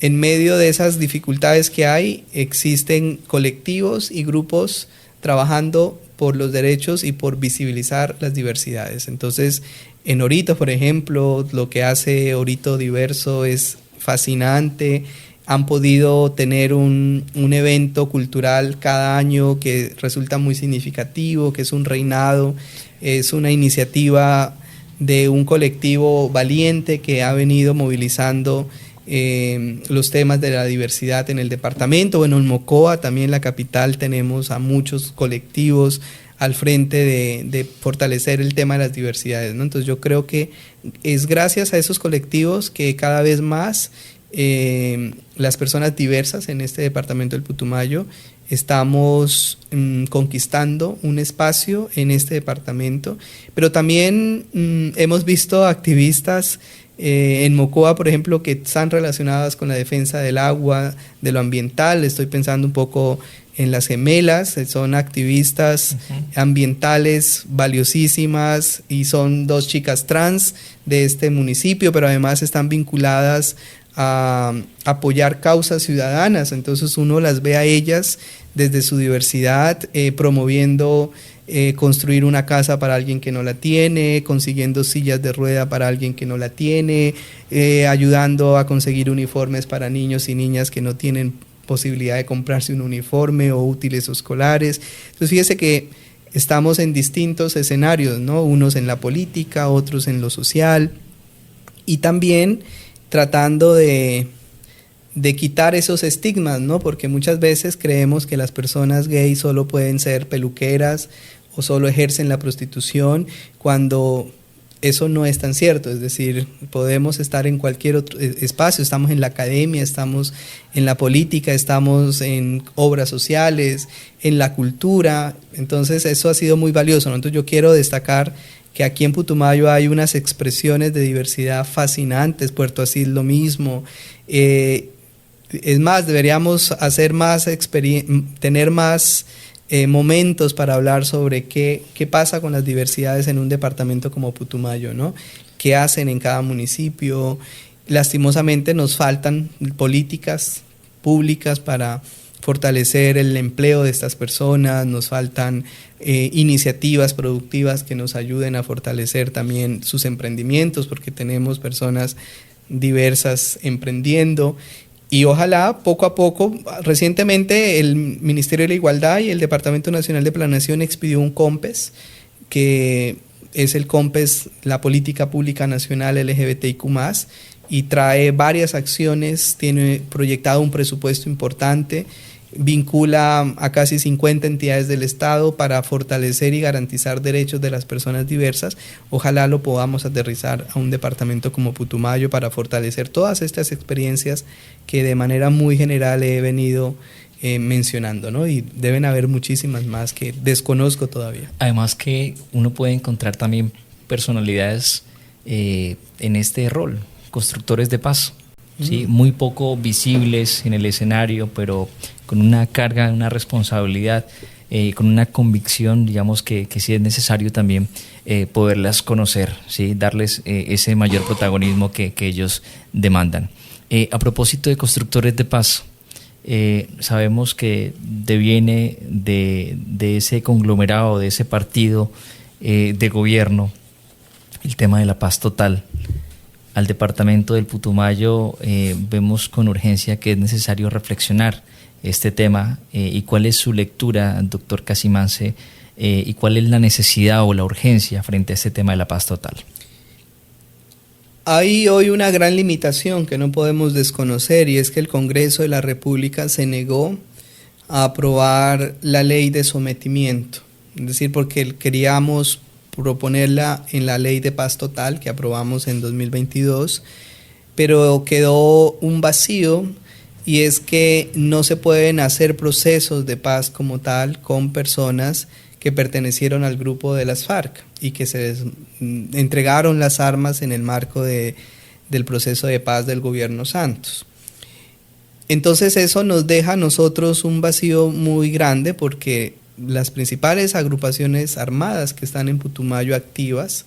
en medio de esas dificultades que hay, existen colectivos y grupos trabajando por los derechos y por visibilizar las diversidades. Entonces, en Orito, por ejemplo, lo que hace Orito Diverso es fascinante. Han podido tener un evento cultural cada año que resulta muy significativo, que es un reinado, es una iniciativa de un colectivo valiente que ha venido movilizando los temas de la diversidad en el departamento. Bueno, en Mocoa, también la capital, tenemos a muchos colectivos al frente de fortalecer el tema de las diversidades, ¿no? Entonces yo creo que es gracias a esos colectivos que cada vez más las personas diversas en este departamento del Putumayo estamos conquistando un espacio en este departamento, pero también hemos visto activistas en Mocoa, por ejemplo, que están relacionadas con la defensa del agua, de lo ambiental. Estoy pensando un poco en las gemelas, son activistas ambientales valiosísimas y son 2 chicas trans de este municipio, pero además están vinculadas a apoyar causas ciudadanas. Entonces uno las ve a ellas desde su diversidad promoviendo construir una casa para alguien que no la tiene, consiguiendo sillas de rueda para alguien que no la tiene, ayudando a conseguir uniformes para niños y niñas que no tienen posibilidad de comprarse un uniforme o útiles escolares. Entonces fíjese que estamos en distintos escenarios, ¿no? Unos en la política, otros en lo social, y también tratando de quitar esos estigmas, ¿no? Porque muchas veces creemos que las personas gays solo pueden ser peluqueras o solo ejercen la prostitución, cuando eso no es tan cierto. Es decir, podemos estar en cualquier otro espacio, estamos en la academia, estamos en la política, estamos en obras sociales, en la cultura. Entonces eso ha sido muy valioso, ¿no? Entonces yo quiero destacar que aquí en Putumayo hay unas expresiones de diversidad fascinantes. Puerto Asís lo mismo. Es más, deberíamos hacer más tener más momentos para hablar sobre qué pasa con las diversidades en un departamento como Putumayo, ¿no? ¿Qué hacen en cada municipio? Lastimosamente nos faltan políticas públicas para fortalecer el empleo de estas personas, nos faltan iniciativas productivas que nos ayuden a fortalecer también sus emprendimientos, porque tenemos personas diversas emprendiendo. Y ojalá poco a poco, recientemente el Ministerio de la Igualdad y el Departamento Nacional de Planeación expidió un COMPES, que es el COMPES, la Política Pública Nacional LGBTIQ+, y trae varias acciones, tiene proyectado un presupuesto importante, vincula a casi 50 entidades del Estado para fortalecer y garantizar derechos de las personas diversas. Ojalá lo podamos aterrizar a un departamento como Putumayo para fortalecer todas estas experiencias que de manera muy general he venido mencionando, ¿no? Y deben haber muchísimas más que desconozco todavía. Además que uno puede encontrar también personalidades en este rol, constructores de paz. Sí, muy poco visibles en el escenario, pero con una carga, una responsabilidad, con una convicción, digamos que sí es necesario también poderlas conocer, ¿sí? Darles ese mayor protagonismo que ellos demandan. A propósito de Constructores de Paz, sabemos que deviene de ese conglomerado, de ese partido de gobierno, el tema de la paz total. Al departamento del Putumayo vemos con urgencia que es necesario reflexionar este tema y cuál es su lectura, doctor Casimance, y cuál es la necesidad o la urgencia frente a este tema de la paz total. Hay hoy una gran limitación que no podemos desconocer, y es que el Congreso de la República se negó a aprobar la ley de sometimiento, es decir, porque queríamos proponerla en la ley de paz total que aprobamos en 2022, pero quedó un vacío, y es que no se pueden hacer procesos de paz como tal con personas que pertenecieron al grupo de las FARC y que se entregaron las armas en el marco del proceso de paz del gobierno Santos. Entonces eso nos deja a nosotros un vacío muy grande, porque las principales agrupaciones armadas que están en Putumayo activas,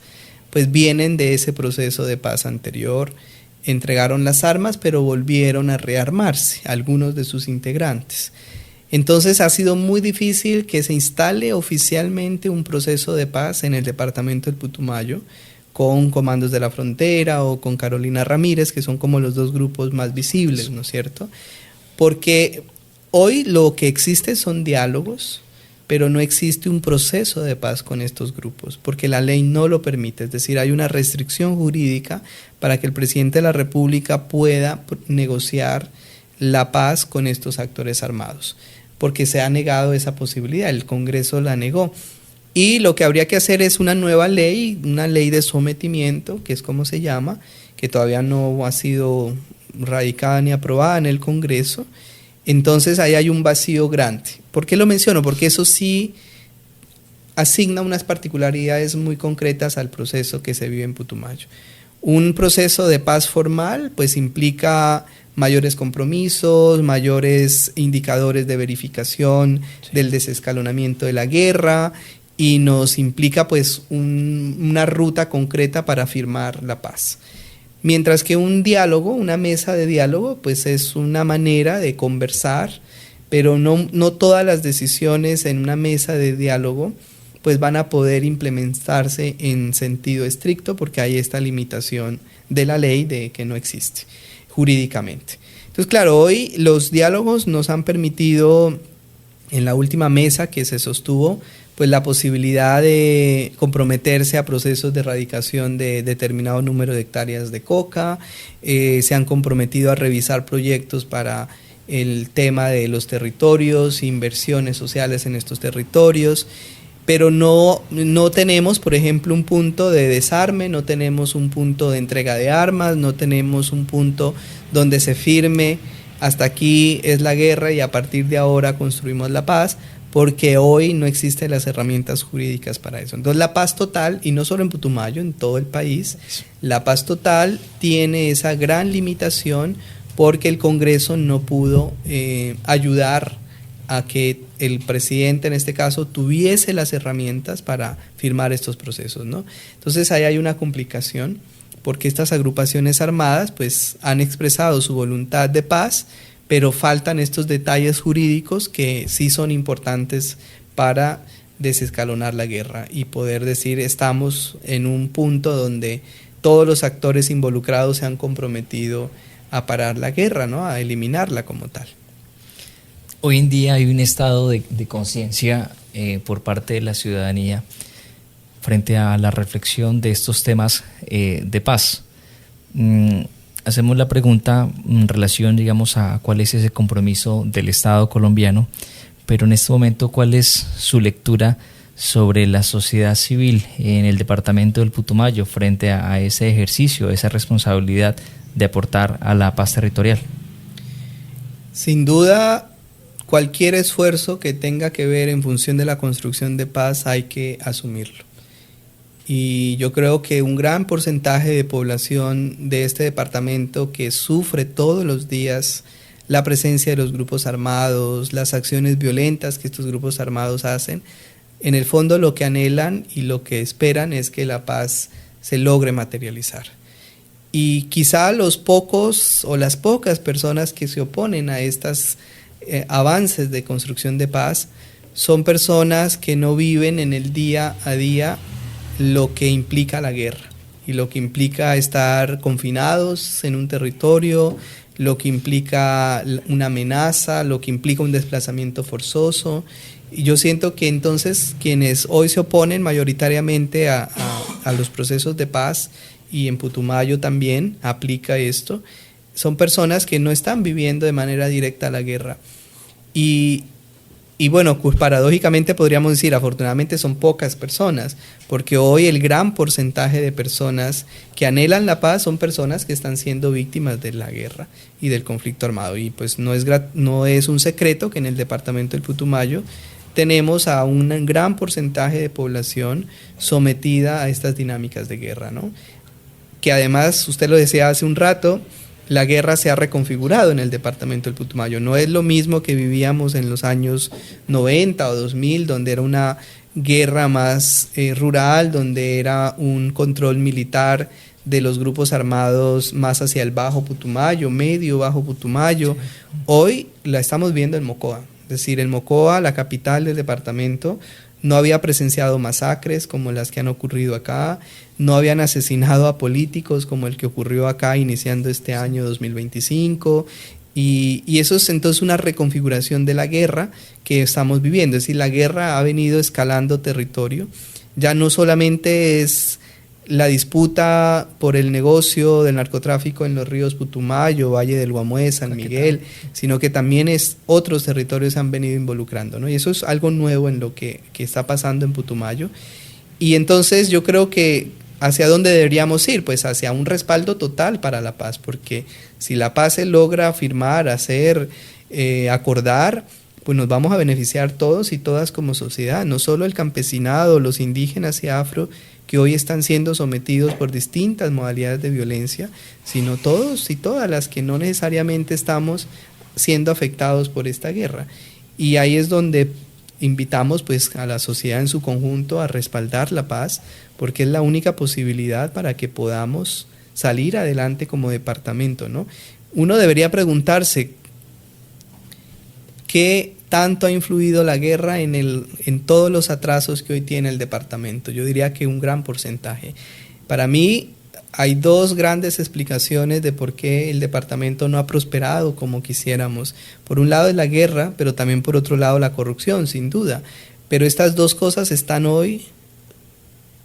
pues vienen de ese proceso de paz anterior, entregaron las armas pero volvieron a rearmarse algunos de sus integrantes. Entonces ha sido muy difícil que se instale oficialmente un proceso de paz en el departamento del Putumayo con Comandos de la Frontera o con Carolina Ramírez, que son como los dos grupos más visibles, ¿no es cierto? Porque hoy lo que existe son diálogos, pero no existe un proceso de paz con estos grupos, porque la ley no lo permite. Es decir, hay una restricción jurídica para que el presidente de la República pueda negociar la paz con estos actores armados, porque se ha negado esa posibilidad, el Congreso la negó. Y lo que habría que hacer es una nueva ley, una ley de sometimiento, que es como se llama, que todavía no ha sido radicada ni aprobada en el Congreso. Entonces ahí hay un vacío grande. ¿Por qué lo menciono? Porque eso sí asigna unas particularidades muy concretas al proceso que se vive en Putumayo. Un proceso de paz formal pues implica mayores compromisos, mayores indicadores de verificación del desescalonamiento de la guerra, y nos implica pues una ruta concreta para firmar la paz. Mientras que un diálogo, una mesa de diálogo, pues es una manera de conversar, pero no todas las decisiones en una mesa de diálogo pues van a poder implementarse en sentido estricto, porque hay esta limitación de la ley de que no existe jurídicamente. Entonces, claro, hoy los diálogos nos han permitido, en la última mesa que se sostuvo, pues la posibilidad de comprometerse a procesos de erradicación de determinado número de hectáreas de coca, se han comprometido a revisar proyectos para el tema de los territorios, inversiones sociales en estos territorios, pero no tenemos, por ejemplo, un punto de desarme, no tenemos un punto de entrega de armas, no tenemos un punto donde se firme hasta aquí es la guerra y a partir de ahora construimos la paz, porque hoy no existen las herramientas jurídicas para eso. Entonces la paz total, y no solo en Putumayo, en todo el país, la paz total tiene esa gran limitación porque el Congreso no pudo ayudar a que el presidente, en este caso, tuviese las herramientas para firmar estos procesos, ¿no? Entonces ahí hay una complicación, porque estas agrupaciones armadas pues han expresado su voluntad de paz, pero faltan estos detalles jurídicos que sí son importantes para desescalonar la guerra y poder decir estamos en un punto donde todos los actores involucrados se han comprometido a parar la guerra, ¿no? A eliminarla como tal. Hoy en día hay un estado de conciencia por parte de la ciudadanía frente a la reflexión de estos temas de paz. Hacemos la pregunta en relación, digamos, a cuál es ese compromiso del Estado colombiano, pero en este momento, ¿cuál es su lectura sobre la sociedad civil en el departamento del Putumayo frente a ese ejercicio, esa responsabilidad de aportar a la paz territorial? Sin duda, cualquier esfuerzo que tenga que ver en función de la construcción de paz hay que asumirlo. Y yo creo que un gran porcentaje de población de este departamento que sufre todos los días la presencia de los grupos armados, las acciones violentas que estos grupos armados hacen, en el fondo lo que anhelan y lo que esperan es que la paz se logre materializar. Y quizá los pocos o las pocas personas que se oponen a estos avances de construcción de paz son personas que no viven en el día a día lo que implica la guerra y lo que implica estar confinados en un territorio, lo que implica una amenaza, lo que implica un desplazamiento forzoso. Y yo siento que entonces quienes hoy se oponen mayoritariamente a los procesos de paz, y en Putumayo también aplica esto, son personas que no están viviendo de manera directa la guerra. Y bueno, pues paradójicamente podríamos decir, afortunadamente son pocas personas, porque hoy el gran porcentaje de personas que anhelan la paz son personas que están siendo víctimas de la guerra y del conflicto armado. Y pues no es un secreto que en el departamento del Putumayo tenemos a un gran porcentaje de población sometida a estas dinámicas de guerra, ¿no? Que además, usted lo decía hace un rato, la guerra se ha reconfigurado en el departamento del Putumayo. No es lo mismo que vivíamos en los años 90 o 2000, donde era una guerra más rural, donde era un control militar de los grupos armados más hacia el Bajo Putumayo, Medio Bajo Putumayo. Sí. Hoy la estamos viendo en Mocoa. Es decir, en Mocoa, la capital del departamento, no había presenciado masacres como las que han ocurrido acá, no habían asesinado a políticos como el que ocurrió acá iniciando este año 2025, y eso es entonces una reconfiguración de la guerra que estamos viviendo. Es decir, la guerra ha venido escalando territorio, ya no solamente es la disputa por el negocio del narcotráfico en los ríos Putumayo, Valle del Guamués, San Miguel, sino que también otros territorios se han venido involucrando, ¿no? Y eso es algo nuevo en lo que está pasando en Putumayo. Y entonces yo creo que ¿hacia dónde deberíamos ir? Pues hacia un respaldo total para la paz, porque si la paz se logra firmar, hacer, acordar, pues nos vamos a beneficiar todos y todas como sociedad, no solo el campesinado, los indígenas y afro, que hoy están siendo sometidos por distintas modalidades de violencia, sino todos y todas las que no necesariamente estamos siendo afectados por esta guerra. Y ahí es donde invitamos pues a la sociedad en su conjunto a respaldar la paz, porque es la única posibilidad para que podamos salir adelante como departamento, ¿no? Uno debería preguntarse ¿qué tanto ha influido la guerra en todos los atrasos que hoy tiene el departamento? Yo diría que un gran porcentaje. Para mí hay dos grandes explicaciones de por qué el departamento no ha prosperado como quisiéramos. Por un lado es la guerra, pero también por otro lado la corrupción, sin duda. Pero estas dos cosas están hoy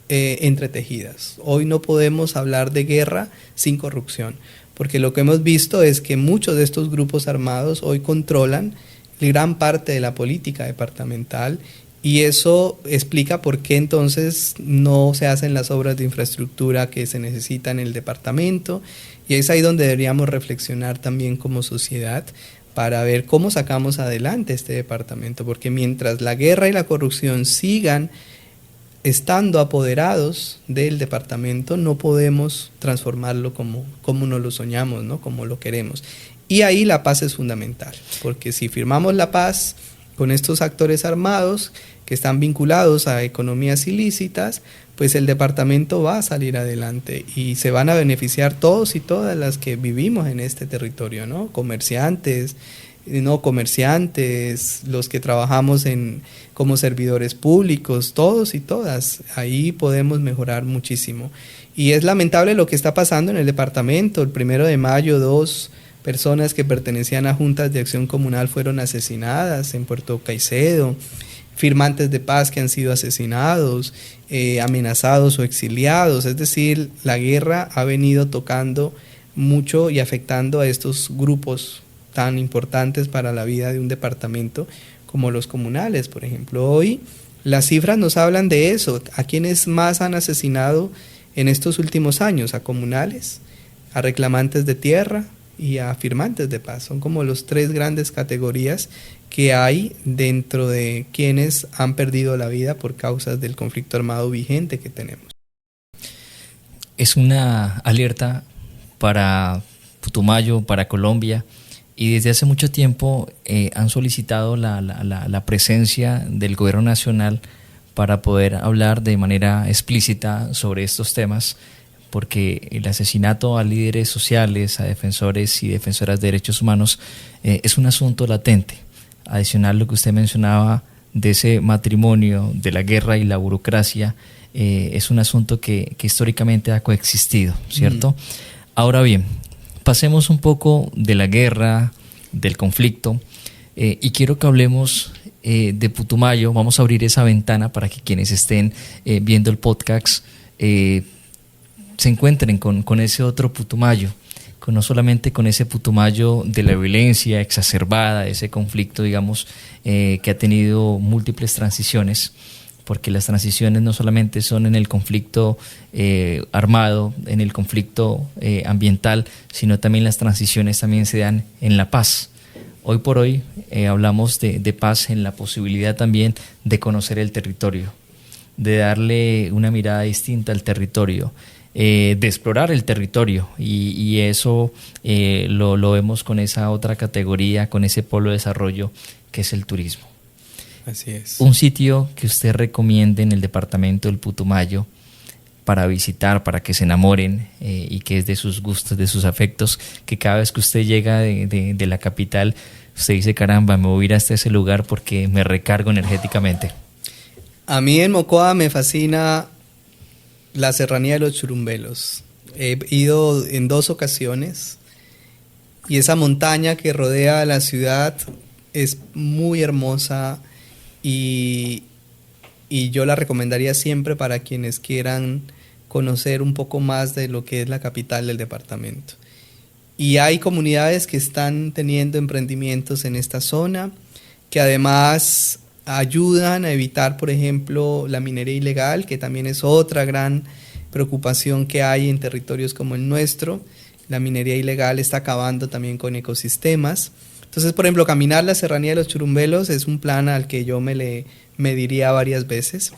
entretejidas. Hoy no podemos hablar de guerra sin corrupción, porque lo que hemos visto es que muchos de estos grupos armados hoy controlan gran parte de la política departamental, y eso explica por qué entonces no se hacen las obras de infraestructura que se necesitan en el departamento, y es ahí donde deberíamos reflexionar también como sociedad para ver cómo sacamos adelante este departamento, porque mientras la guerra y la corrupción sigan estando apoderados del departamento, no podemos transformarlo como nos lo soñamos, ¿no? Como lo queremos. Y ahí la paz es fundamental, porque si firmamos la paz con estos actores armados que están vinculados a economías ilícitas, pues el departamento va a salir adelante y se van a beneficiar todos y todas las que vivimos en este territorio, ¿no? Comerciantes, no comerciantes, los que trabajamos como servidores públicos, todos y todas. Ahí podemos mejorar muchísimo. Y es lamentable lo que está pasando en el departamento. El 1 de mayo, 2 personas que pertenecían a juntas de acción comunal fueron asesinadas en Puerto Caicedo, firmantes de paz que han sido asesinados, amenazados o exiliados. Es decir, la guerra ha venido tocando mucho y afectando a estos grupos tan importantes para la vida de un departamento como los comunales, por ejemplo. Hoy las cifras nos hablan de eso. ¿A quiénes más han asesinado en estos últimos años? A comunales, a reclamantes de tierra y a firmantes de paz. Son como las 3 grandes categorías que hay dentro de quienes han perdido la vida por causas del conflicto armado vigente que tenemos. Es una alerta para Putumayo, para Colombia, y desde hace mucho tiempo han solicitado la presencia del gobierno nacional para poder hablar de manera explícita sobre estos temas, porque el asesinato a líderes sociales, a defensores y defensoras de derechos humanos, es un asunto latente. Adicional a lo que usted mencionaba de ese matrimonio, de la guerra y la burocracia, es un asunto que históricamente ha coexistido, ¿cierto? Ahora bien, pasemos un poco de la guerra, del conflicto, y quiero que hablemos de Putumayo. Vamos a abrir esa ventana para que quienes estén viendo el podcast se encuentren con ese otro Putumayo, no solamente con ese Putumayo de la violencia exacerbada, ese conflicto, digamos, que ha tenido múltiples transiciones, porque las transiciones no solamente son en el conflicto armado, en el conflicto ambiental, sino también las transiciones también se dan en la paz. Hoy por hoy hablamos de paz en la posibilidad también de conocer el territorio, de darle una mirada distinta al territorio, de explorar el territorio, y eso lo vemos con esa otra categoría, con ese polo de desarrollo que es el turismo. Así es. Un sitio que usted recomiende en el departamento del Putumayo para visitar, para que se enamoren, y que es de sus gustos, de sus afectos, que cada vez que usted llega de la capital, usted dice, caramba, me voy a ir hasta ese lugar porque me recargo energéticamente. A mí en Mocoa me fascina la Serranía de los Churumbelos. He ido en 2 ocasiones y esa montaña que rodea la ciudad es muy hermosa y yo la recomendaría siempre para quienes quieran conocer un poco más de lo que es la capital del departamento. Y hay comunidades que están teniendo emprendimientos en esta zona que además ayudan a evitar, por ejemplo, la minería ilegal, que también es otra gran preocupación que hay en territorios como el nuestro. La minería ilegal está acabando también con ecosistemas. Entonces, por ejemplo, caminar la Serranía de los Churumbelos es un plan al que yo me diría varias veces.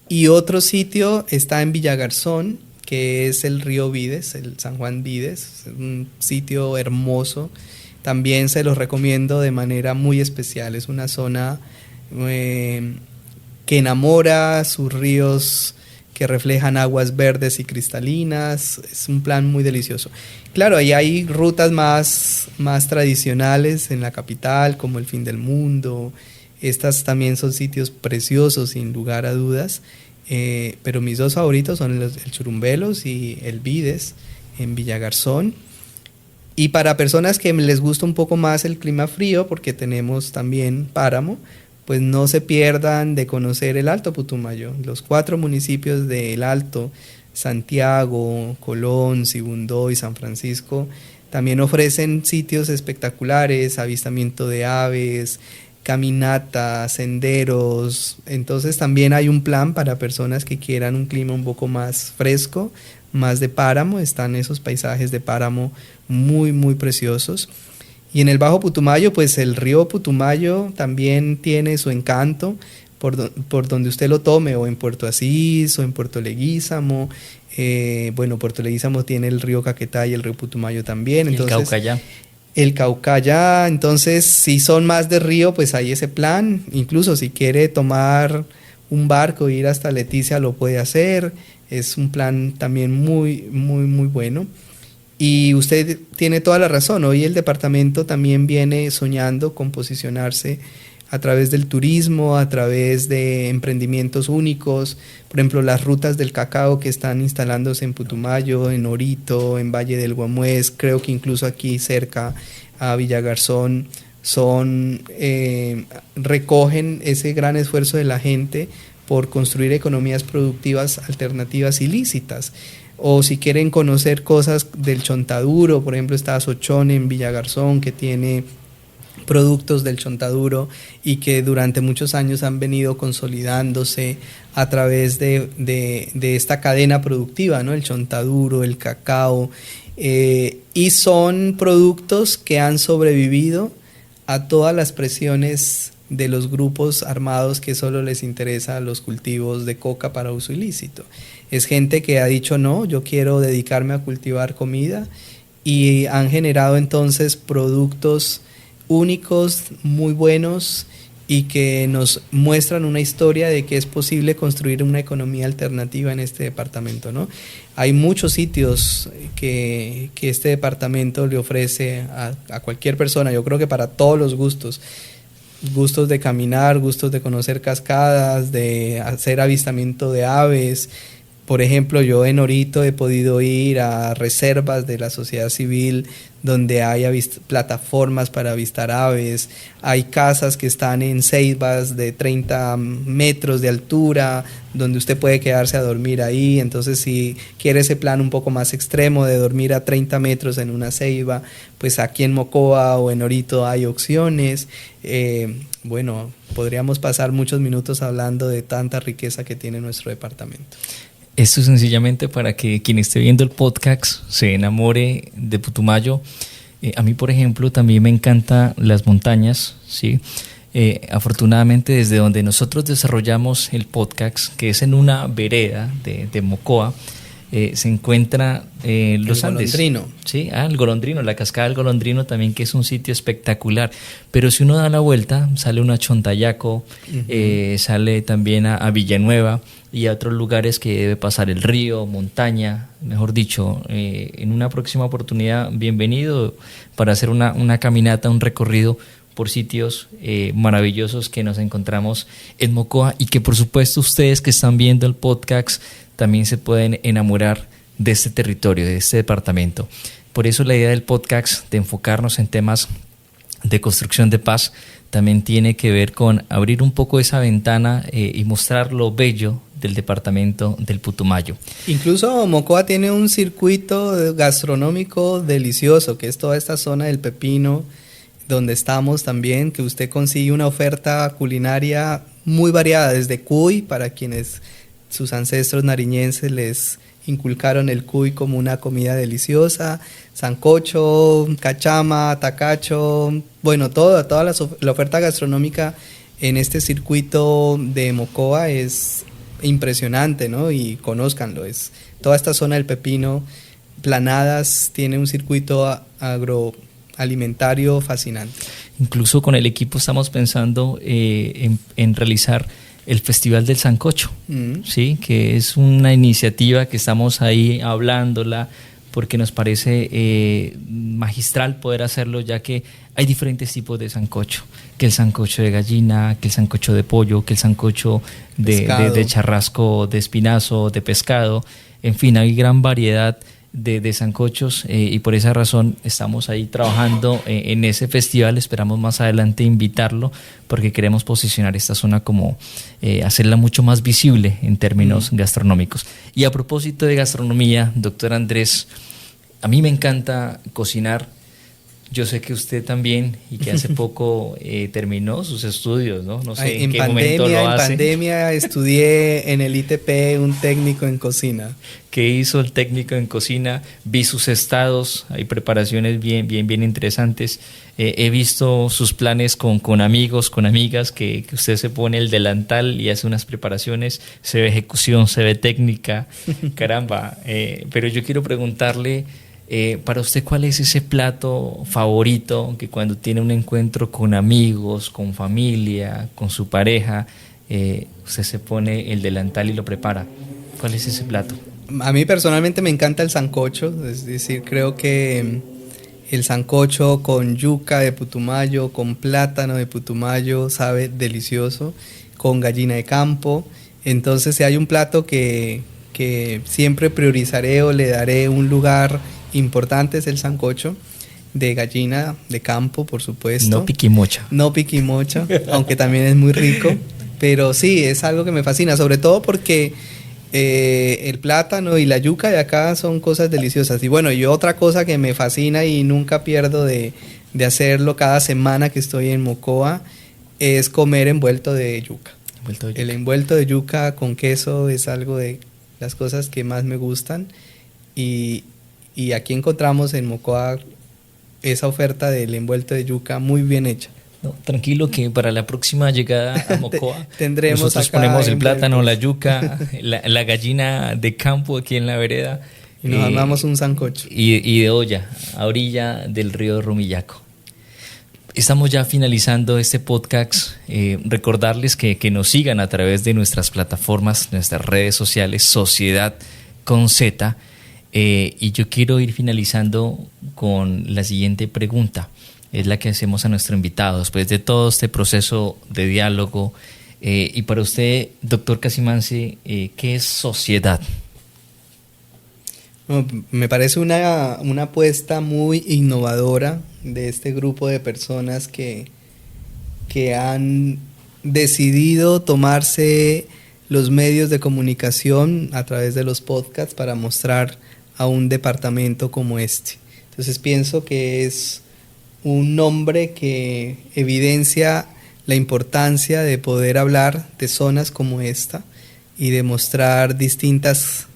Y otro sitio está en Villagarzón, que es el río Vides, el San Juan Vides, un sitio hermoso. También se los recomiendo de manera muy especial. Es una zona que enamora, sus ríos que reflejan aguas verdes y cristalinas. Es un plan muy delicioso. Claro, ahí hay rutas más tradicionales en la capital, como el Fin del Mundo. Estas también son sitios preciosos, sin lugar a dudas. Pero mis 2 favoritos son el Churumbelos y el Vides en Villagarzón. Y para personas que les gusta un poco más el clima frío, porque tenemos también páramo, pues no se pierdan de conocer el Alto Putumayo. Los 4 municipios del Alto, Santiago, Colón, Sibundoy y San Francisco, también ofrecen sitios espectaculares, avistamiento de aves, caminatas, senderos. Entonces también hay un plan para personas que quieran un clima un poco más fresco, más de páramo. Están esos paisajes de páramo muy, muy preciosos. Y en el Bajo Putumayo, pues el río Putumayo también tiene su encanto por donde usted lo tome, o en Puerto Asís o en Puerto Leguízamo. Bueno, Puerto Leguízamo tiene el río Caquetá y el río Putumayo también. Entonces, el Caucayá. El Caucayá, entonces si son más de río, pues hay ese plan. Incluso si quiere tomar un barco e ir hasta Leticia, lo puede hacer. Es un plan también muy, muy, muy bueno. Y usted tiene toda la razón. Hoy el departamento también viene soñando con posicionarse a través del turismo, a través de emprendimientos únicos. Por ejemplo, las rutas del cacao que están instalándose en Putumayo, en Orito, en Valle del Guamués, creo que incluso aquí cerca a Villagarzón, recogen ese gran esfuerzo de la gente por construir economías productivas alternativas ilícitas. O si quieren conocer cosas del chontaduro, por ejemplo está Sochón en Villagarzón, que tiene productos del chontaduro y que durante muchos años han venido consolidándose a través de esta cadena productiva, ¿no? El chontaduro, el cacao, y son productos que han sobrevivido a todas las presiones de los grupos armados que solo les interesa los cultivos de coca para uso ilícito. Es gente que ha dicho no, yo quiero dedicarme a cultivar comida, y han generado entonces productos únicos, muy buenos, y que nos muestran una historia de que es posible construir una economía alternativa en este departamento, ¿no? Hay muchos sitios que este departamento le ofrece a cualquier persona, yo creo que para todos los gustos de caminar, gustos de conocer cascadas, de hacer avistamiento de aves. Por ejemplo, yo en Orito he podido ir a reservas de la sociedad civil donde hay plataformas para avistar aves, hay casas que están en ceibas de 30 metros de altura, donde usted puede quedarse a dormir ahí. Entonces, si quiere ese plan un poco más extremo de dormir a 30 metros en una ceiba, pues aquí en Mocoa o en Orito hay opciones. Bueno, podríamos pasar muchos minutos hablando de tanta riqueza que tiene nuestro departamento. Esto es sencillamente para que quien esté viendo el podcast se enamore de Putumayo. A mí, por ejemplo, también me encantan las montañas, ¿sí? Afortunadamente, desde donde nosotros desarrollamos el podcast, que es en una vereda de Mocoa, se encuentra los Andes. El Golondrino. Sí, el Golondrino, la cascada del Golondrino también, que es un sitio espectacular. Pero si uno da la vuelta, sale uno a Chontayaco, sale también a Villanueva y a otros lugares que debe pasar el río, montaña, mejor dicho. En una próxima oportunidad, bienvenido para hacer una caminata, un recorrido por sitios maravillosos que nos encontramos en Mocoa y que por supuesto ustedes que están viendo el podcast también se pueden enamorar de este territorio, de este departamento. Por eso la idea del podcast de enfocarnos en temas de construcción de paz también tiene que ver con abrir un poco esa ventana y mostrar lo bello del departamento del Putumayo. Incluso Mocoa tiene un circuito gastronómico delicioso, que es toda esta zona del Pepino, donde estamos también, que usted consigue una oferta culinaria muy variada, desde cuy, para quienes sus ancestros nariñenses les inculcaron el cuy como una comida deliciosa, sancocho, cachama, tacacho, bueno, toda la oferta gastronómica en este circuito de Mocoa es impresionante, ¿no? Y conózcanlo, es toda esta zona del Pepino, Planadas, tiene un circuito agroalimentario fascinante. Incluso con el equipo estamos pensando en realizar el Festival del Sancocho, ¿sí? Que es una iniciativa que estamos ahí hablándola porque nos parece magistral poder hacerlo, ya que hay diferentes tipos de sancocho, que el sancocho de gallina, que el sancocho de pollo, que el sancocho de charrasco, de espinazo, de pescado, en fin, hay gran variedad de sancochos y por esa razón estamos ahí trabajando en ese festival. Esperamos más adelante invitarlo porque queremos posicionar esta zona como hacerla mucho más visible en términos gastronómicos. Y a propósito de gastronomía, doctor Andrés, a mí me encanta cocinar. Yo sé que usted también y que hace poco terminó sus estudios, ¿no? No sé en qué momento lo hace. En pandemia estudié en el ITP un técnico en cocina. ¿Qué hizo el técnico en cocina? Vi sus estados, hay preparaciones bien interesantes. He visto sus planes con amigos, con amigas, que usted se pone el delantal y hace unas preparaciones, se ve ejecución, se ve técnica, caramba. Pero yo quiero preguntarle, para usted, ¿cuál es ese plato favorito que cuando tiene un encuentro con amigos, con familia, con su pareja, usted se pone el delantal y lo prepara? ¿Cuál es ese plato? A mí personalmente me encanta el sancocho, es decir, creo que el sancocho con yuca de Putumayo, con plátano de Putumayo, sabe delicioso, con gallina de campo. Entonces, si hay un plato que siempre priorizaré o le daré un lugar importante, es el sancocho de gallina de campo, por supuesto. No piquimocha. No piquimocha, aunque también es muy rico. Pero sí, es algo que me fascina, sobre todo porque el plátano y la yuca de acá son cosas deliciosas. Y bueno, y otra cosa que me fascina y nunca pierdo de hacerlo cada semana que estoy en Mocoa es comer envuelto de yuca. El envuelto de yuca con queso es algo de las cosas que más me gustan. Y aquí encontramos en Mocoa esa oferta del envuelto de yuca muy bien hecha. No, tranquilo que para la próxima llegada a Mocoa tendremos nosotros acá ponemos el plátano, la yuca, la gallina de campo aquí en la vereda. Y nos armamos un sancocho. Y de olla, a orilla del río Rumillaco. Estamos ya finalizando este podcast. Recordarles que nos sigan a través de nuestras plataformas, nuestras redes sociales, Sociedad con Z. Y yo quiero ir finalizando con la siguiente pregunta. Es la que hacemos a nuestro invitado después de todo este proceso de diálogo. Y para usted, doctor Casimance, ¿qué es sociedad? No, me parece una apuesta muy innovadora de este grupo de personas que han decidido tomarse los medios de comunicación a través de los podcasts para mostrar a un departamento como este. Entonces pienso que es un nombre que evidencia la importancia de poder hablar de zonas como esta y de mostrar distintas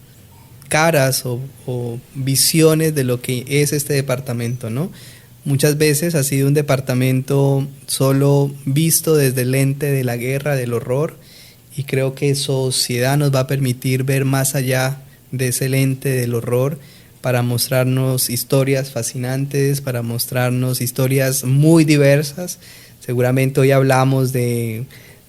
caras o visiones de lo que es este departamento, ¿no? Muchas veces ha sido un departamento solo visto desde el lente de la guerra, del horror, y creo que Sociedad nos va a permitir ver más allá de ese lente del horror para mostrarnos historias fascinantes, para mostrarnos historias muy diversas. Seguramente hoy hablamos de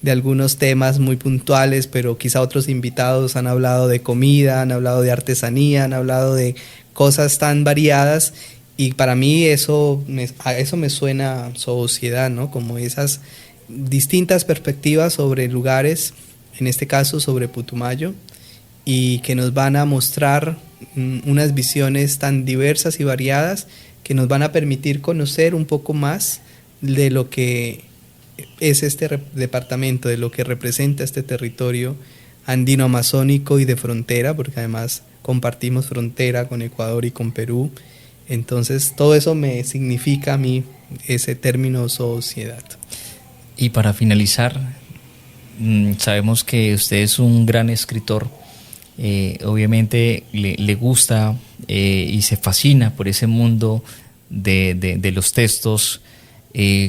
algunos temas muy puntuales, pero quizá otros invitados han hablado de comida, han hablado de artesanía, han hablado de cosas tan variadas, y para mí a eso me suena Sociedad, ¿no? Como esas distintas perspectivas sobre lugares, en este caso sobre Putumayo, y que nos van a mostrar unas visiones tan diversas y variadas que nos van a permitir conocer un poco más de lo que es este departamento, de lo que representa este territorio andino-amazónico y de frontera, porque además compartimos frontera con Ecuador y con Perú. Entonces todo eso me significa a mí ese término sociedad. Y para finalizar, sabemos que usted es un gran escritor. Obviamente le gusta y se fascina por ese mundo de los textos.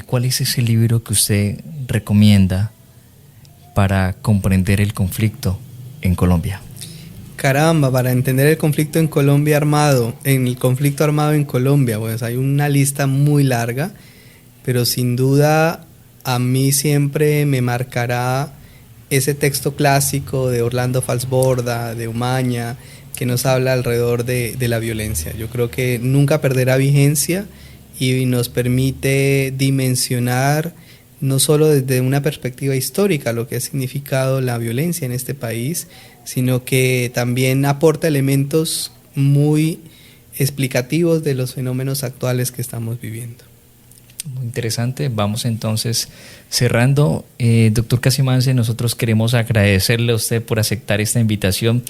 ¿Cuál es ese libro que usted recomienda para comprender el conflicto en Colombia? Caramba, para entender el conflicto en Colombia armado, en el conflicto armado en Colombia, pues hay una lista muy larga, pero sin duda a mí siempre me marcará ese texto clásico de Orlando Falsborda, de Umaña, que nos habla alrededor de la violencia. Yo creo que nunca perderá vigencia y nos permite dimensionar no solo desde una perspectiva histórica lo que ha significado la violencia en este país, sino que también aporta elementos muy explicativos de los fenómenos actuales que estamos viviendo. Muy interesante. Vamos entonces cerrando. Doctor Casimance, nosotros queremos agradecerle a usted por aceptar esta invitación.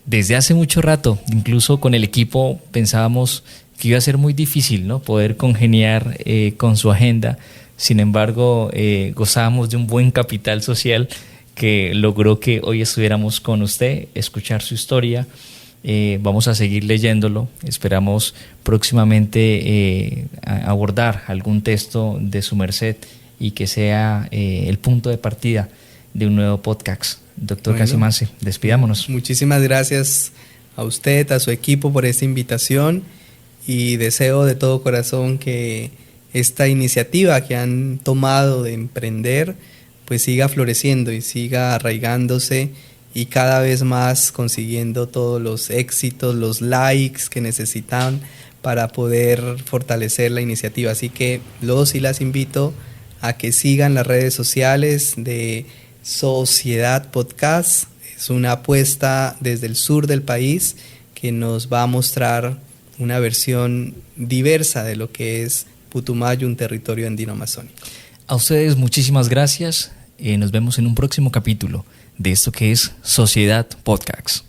Desde hace mucho rato, incluso con el equipo, pensábamos que iba a ser muy difícil, ¿no?, poder congeniar con su agenda. Sin embargo, gozábamos de un buen capital social que logró que hoy estuviéramos con usted, escuchar su historia. Vamos a seguir leyéndolo. Esperamos próximamente abordar algún texto de su merced y que sea el punto de partida de un nuevo podcast. Doctor Casimance, despidámonos. Muchísimas gracias a usted, a su equipo por esta invitación, y deseo de todo corazón que esta iniciativa que han tomado de emprender pues siga floreciendo y siga arraigándose y cada vez más consiguiendo todos los éxitos, los likes que necesitan para poder fortalecer la iniciativa. Así que los y las invito a que sigan las redes sociales de Sociedad Podcast. Es una apuesta desde el sur del país que nos va a mostrar una versión diversa de lo que es Putumayo, un territorio andino-amazónico. A ustedes muchísimas gracias. Nos vemos en un próximo capítulo de esto que es Sociedad Podcast.